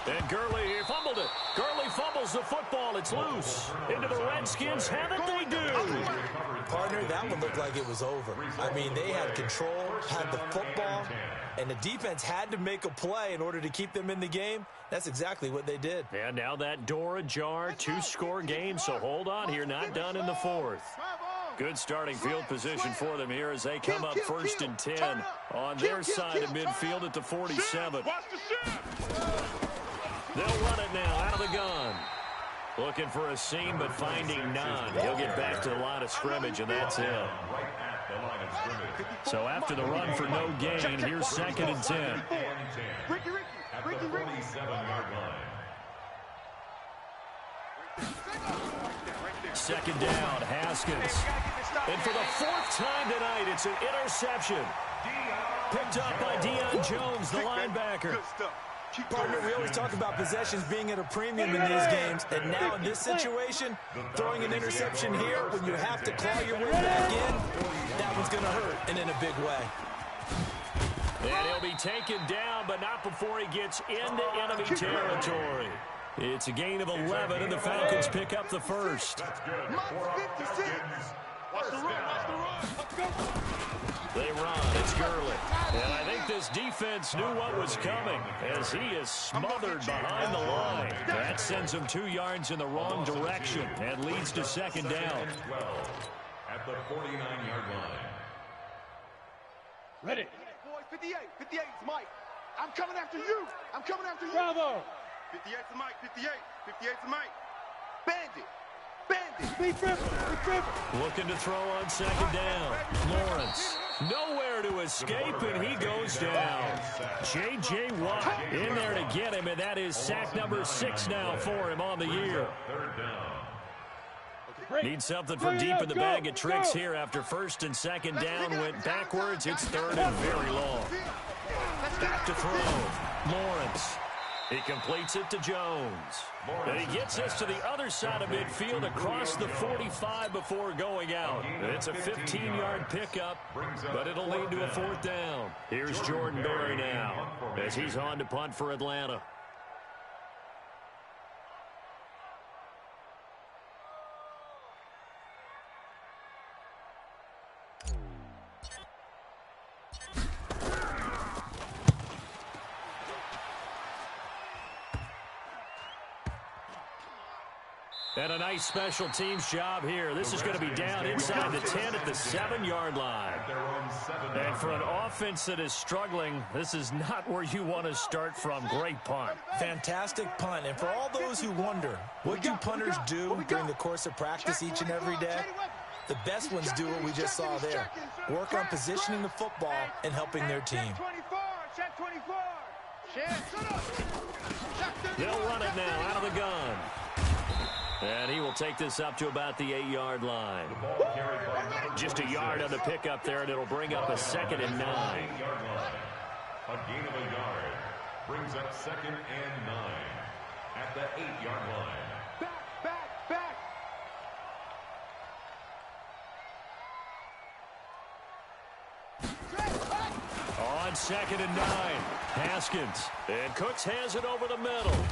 [SPEAKER 1] And Gurley fumbled it. Gurley fumbles the football. It's loose. Into the Redskins. Have it they do.
[SPEAKER 3] Partner, that one looked like it was over. I mean, they had control, had the football, and the defense had to make a play in order to keep them in the game. That's exactly what they did.
[SPEAKER 1] And now that door ajar, 2-score game, so hold on here. Not done in the 4th. Good starting field position for them here as they come up 1st and 10 on their side of midfield at the 47. They'll run it now out of the gun. Looking for a seam, but finding none. He'll get back to the line of scrimmage, and that's it. So after the run for no gain, here's 2nd and 10.
[SPEAKER 4] At the 47-yard line.
[SPEAKER 1] 2nd down, Haskins. And for the 4th time tonight, it's an interception. Picked up by Deion Jones, the linebacker.
[SPEAKER 3] Partner, we always talk about possessions being at a premium in these games, and now in this situation, throwing an interception here when you have to claw your way back in, that one's going to hurt, and in a big way.
[SPEAKER 1] And he'll be taken down, but not before he gets into enemy territory. It's a gain of 11, and the Falcons pick up the first.
[SPEAKER 2] Watch the run, watch the run. Let's go.
[SPEAKER 1] They run. It's Gurley. And I think this defense knew what was coming as he is smothered behind the line. That sends him 2 yards in the wrong direction and leads to second down.
[SPEAKER 4] At the 49-yard line.
[SPEAKER 5] Ready.
[SPEAKER 2] Boys, 58. 58 is Mike. I'm coming after you. I'm coming after you.
[SPEAKER 5] Bravo.
[SPEAKER 2] 58 to Mike. 58. 58 to Mike. Bandit. Bandit.
[SPEAKER 5] Be driven.
[SPEAKER 1] Looking to throw on second down. Lawrence. Nowhere to escape, and he goes down. J.J. Watt in there to get him, and that is sack number 6 now for him on the year. Need something from deep in the bag of tricks here after first and second down went backwards. It's third and very long. Back to throw. Lawrence. He completes it to Jones. And he gets us to the other side of midfield across the 45 before going out. It's a 15-yard pickup, but it'll lead to a 4th down. Here's Jordan Berry now as he's on to punt for Atlanta. And a nice special teams job here. This is going to be down inside the 10 at the 7-yard line. And for an offense that is struggling, this is not where you want to start from. Great punt.
[SPEAKER 3] Fantastic punt. And for all those who wonder, what do punters do during the course of practice each and every day? The best ones do what we just saw there. Work on positioning the football and helping their team.
[SPEAKER 2] Check 24.
[SPEAKER 1] They'll run it now out of the gun. And he will take this up to about the 8-yard line. Just a yard on the pickup there, and it'll bring up a 2nd and 9.
[SPEAKER 4] A gain of a yard brings up 2nd and 9 at the 8-yard line.
[SPEAKER 2] Back.
[SPEAKER 1] On 2nd and 9, Haskins. And Cooks has it over the middle.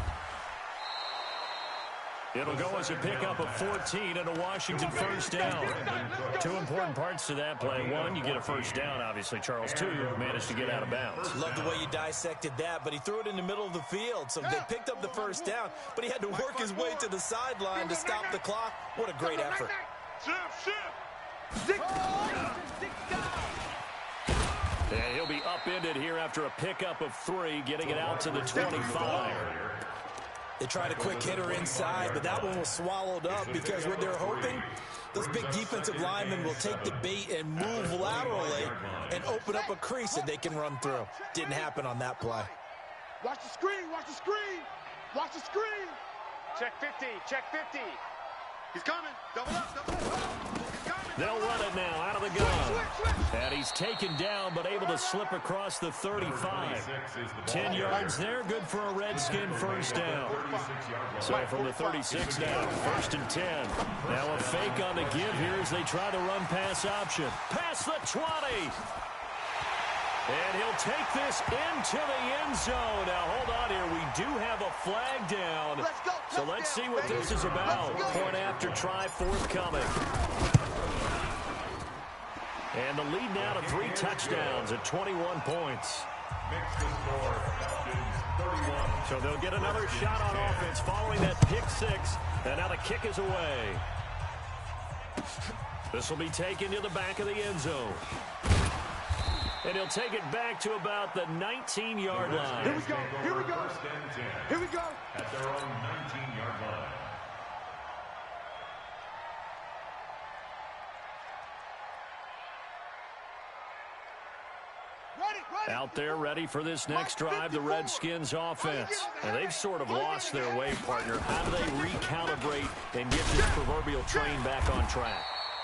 [SPEAKER 1] It'll go as a pickup of 14 and a Washington first down. 2 important parts to that play. 1, you get a first down, obviously. Charles, 2, managed to get out of bounds.
[SPEAKER 3] Love the way you dissected that, but he threw it in the middle of the field. So they picked up the first down, but he had to work his way to the sideline to stop the clock. What a great effort.
[SPEAKER 1] And he'll be upended here after a pickup of 3, getting it out to the 25.
[SPEAKER 3] They tried a quick hitter inside, but that one was swallowed up because what they're hoping, those big defensive linemen will take the bait and move laterally and open up a crease that they can run through. Didn't happen on that play.
[SPEAKER 2] Watch the screen. Watch the screen. Watch the screen. Check 50. Check 50. He's coming. Double up.
[SPEAKER 1] They'll run it now out of the gun. And he's taken down, but able to slip across the 35. 10 yards there, good for a Redskin first down. So from the 36 now, 1st and 10. Now a fake on the give here as they try to run pass option. Past the 20. And he'll take this into the end zone. Now, hold on here. We do have a flag down. So let's see what this is about. Point after try forthcoming. And the lead now to 3 touchdowns at 21 points. So they'll get another shot on offense following that pick 6. And now the kick is away. This will be taken to the back of the end zone. And he'll take it back to about the 19-yard line.
[SPEAKER 2] Here we go. Here we go. Here we go.
[SPEAKER 4] At their own 19-yard line.
[SPEAKER 1] Out there ready for this next drive, the Redskins offense. And they've sort of lost their way, partner. How do they recalibrate and get this proverbial train back on track?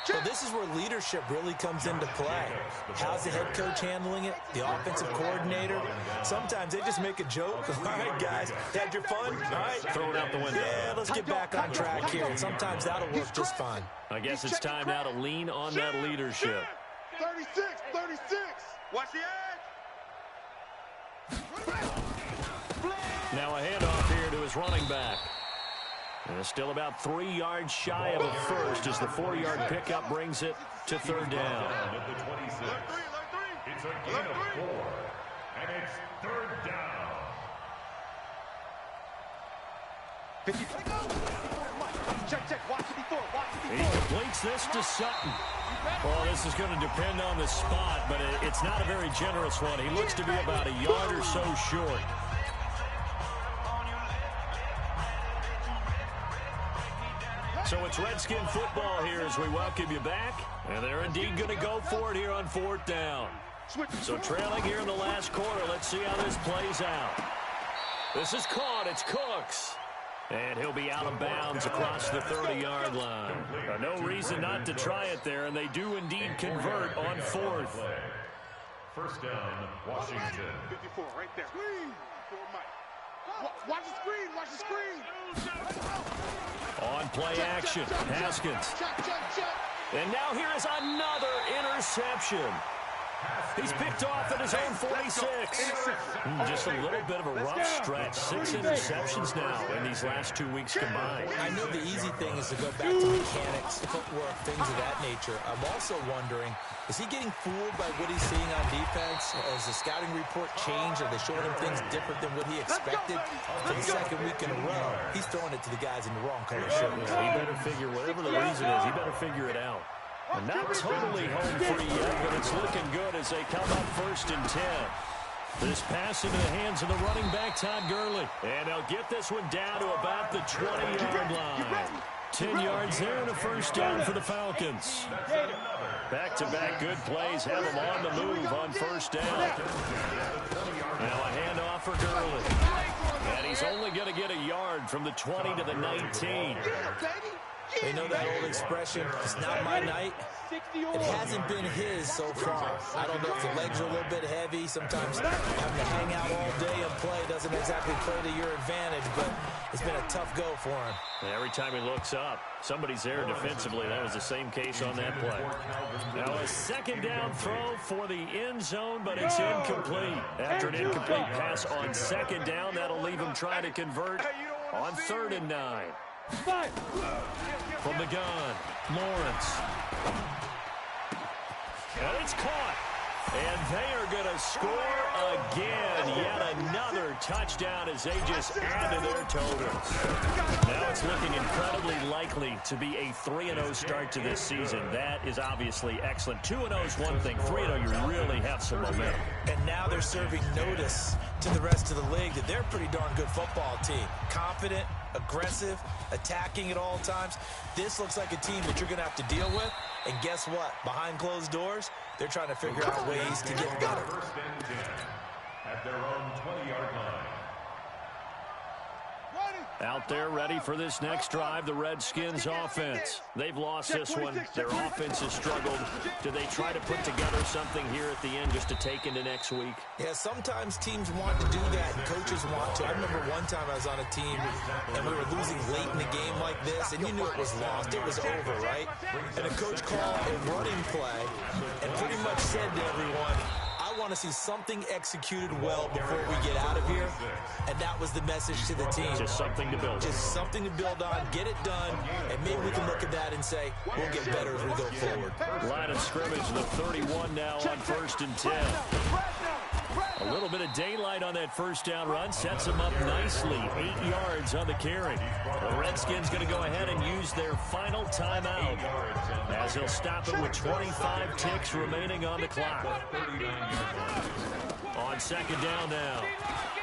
[SPEAKER 3] Well, this is where leadership really comes into play. How's the head coach handling it? The offensive coordinator? Sometimes they just make a joke. All right, guys, had your fun? All right.
[SPEAKER 1] Throw it out the window.
[SPEAKER 3] Yeah, let's get back on track here. And sometimes that'll work just fine.
[SPEAKER 1] I guess it's time now to lean on that leadership.
[SPEAKER 2] 36, 36. Watch the edge.
[SPEAKER 1] Now a handoff here to his running back. And still about 3 yards shy of a first as the 4-yard pickup brings it to third down.
[SPEAKER 4] At the 26. It's a gain of 4, and it's third down.
[SPEAKER 2] Check. Watch it before.
[SPEAKER 1] He completes this to Sutton. Well, this is going to depend on the spot, but it's not a very generous one. He looks to be about a yard or so short. So it's Redskin football here as we welcome you back. And they're indeed going to go for it here on fourth down. So trailing here in the last quarter. Let's see how this plays out. This is caught. It's Cooks. And he'll be out of bounds across the 30-yard line. No reason not to try it there, and they do indeed convert on fourth.
[SPEAKER 4] First down, Washington.
[SPEAKER 2] 54 right there. Screen. Watch the screen. Watch the screen.
[SPEAKER 1] On play action, Haskins. And now here is another interception. He's picked off at his own 46. Just a little bit of a rough stretch. 6 interceptions now in these last 2 weeks combined.
[SPEAKER 3] I know the easy thing is to go back to mechanics, footwork, things of that nature. I'm also wondering, is he getting fooled by what he's seeing on defense? Has the scouting report changed? Are they showing him things different than what he expected? For the second week in a row, he's throwing it to the guys in the wrong color shirt.
[SPEAKER 1] He better figure, whatever the reason is, he better figure it out. And not totally home free yet, but it's looking good as they come up 1st and 10. This pass into the hands of the running back, Todd Gurley. And they'll get this one down to about the 20-yard line. 10 yards there and a first down for the Falcons. Back-to-back good plays have them on the move on first down. Now a handoff for Gurley. And he's only going to get a yard from the 20 to the 19.
[SPEAKER 3] They know that old expression, it's not my night. It hasn't been his so far. I don't know if the legs are a little bit heavy. Sometimes having to hang out all day and play doesn't exactly play to your advantage, but it's been a tough go for him.
[SPEAKER 1] Every time he looks up, somebody's there defensively. That was the same case on that play. Now a second down throw for the end zone, but it's incomplete. After an incomplete pass on second down, that'll leave him trying to convert on 3rd and 9. From the gun, Lawrence. And it's caught. And they are going to score again. Yet another touchdown as they just add to their totals. Now it's looking incredibly likely to be a 3-0 start to this season. That is obviously excellent. 2-0 is one thing. 3-0, you really have some momentum.
[SPEAKER 3] And now they're serving notice to the rest of the league that they're a pretty darn good football team. Confident, aggressive, attacking at all times. This looks like a team that you're going to have to deal with. And guess what? Behind closed doors, they're trying to figure out ways to get better.
[SPEAKER 4] First and 10 at their own 20-yard line.
[SPEAKER 1] Out there ready for this next drive, the Redskins offense. They've lost this one. Their offense has struggled. Do they try to put together something here at the end just to take into next week?
[SPEAKER 3] Yeah, sometimes teams want to do that, and coaches want to. I remember one time I was on a team, and we were losing late in the game like this, and you knew it was lost. It was over, right? And a coach called a running play and pretty much said to everyone, I want to see something executed well before we get out of here. And that was the message to the team.
[SPEAKER 1] Just something to build on.
[SPEAKER 3] Just something to build on, get it done, and maybe we can look at that and say, we'll get better as we go forward.
[SPEAKER 1] Line of scrimmage, the 31 now on 1st and 10. A little bit of daylight on that first down run sets them up nicely. 8 yards on the carry. The Redskins going to go ahead and use their final timeout as they'll stop it with 25 ticks remaining on the clock. On second down now,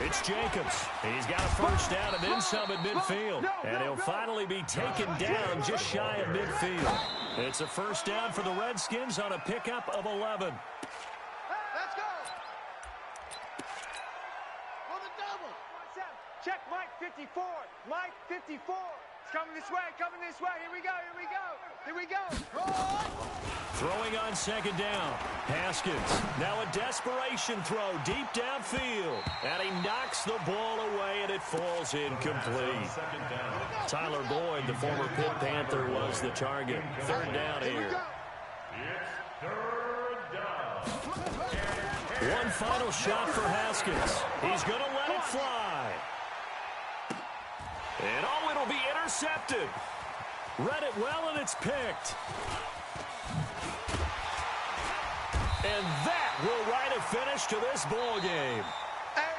[SPEAKER 1] it's Jacobs. He's got a first down and then some at midfield. And he'll finally be taken down just shy of midfield. It's a first down for the Redskins on a pickup of 11.
[SPEAKER 5] Check Mike 54. Mike 54. It's coming this way. Here we go.
[SPEAKER 2] Here we go.
[SPEAKER 1] Throwing on second down. Haskins. Now a desperation throw deep downfield. And he knocks the ball away, and it falls incomplete. Tyler Boyd, the former Pitt Panther, was the target. Third down here.
[SPEAKER 4] It's third down.
[SPEAKER 1] One final shot for Haskins. He's going to let it fly. And oh, it'll be intercepted. Read it well, and it's picked. And that will write a finish to this ball game.
[SPEAKER 2] Hey,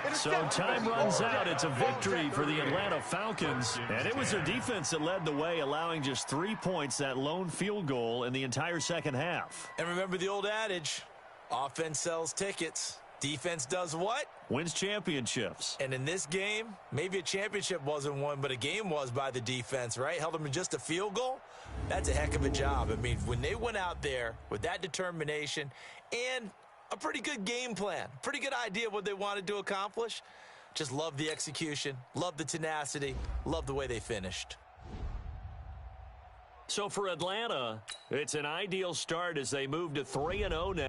[SPEAKER 2] let's go.
[SPEAKER 1] So time runs out. It's a victory for the Atlanta Falcons. And it was their defense that led the way, allowing just 3 points, that lone field goal in the entire second half.
[SPEAKER 3] And remember the old adage, offense sells tickets. Defense does what?
[SPEAKER 1] Wins championships.
[SPEAKER 3] And in this game, maybe a championship wasn't won, but a game was by the defense, right? Held them to just a field goal. That's a heck of a job. I mean, when they went out there with that determination and a pretty good game plan, pretty good idea of what they wanted to accomplish, just love the execution, love the tenacity, love the way they finished.
[SPEAKER 1] So for Atlanta, it's an ideal start as they move to 3-0 now.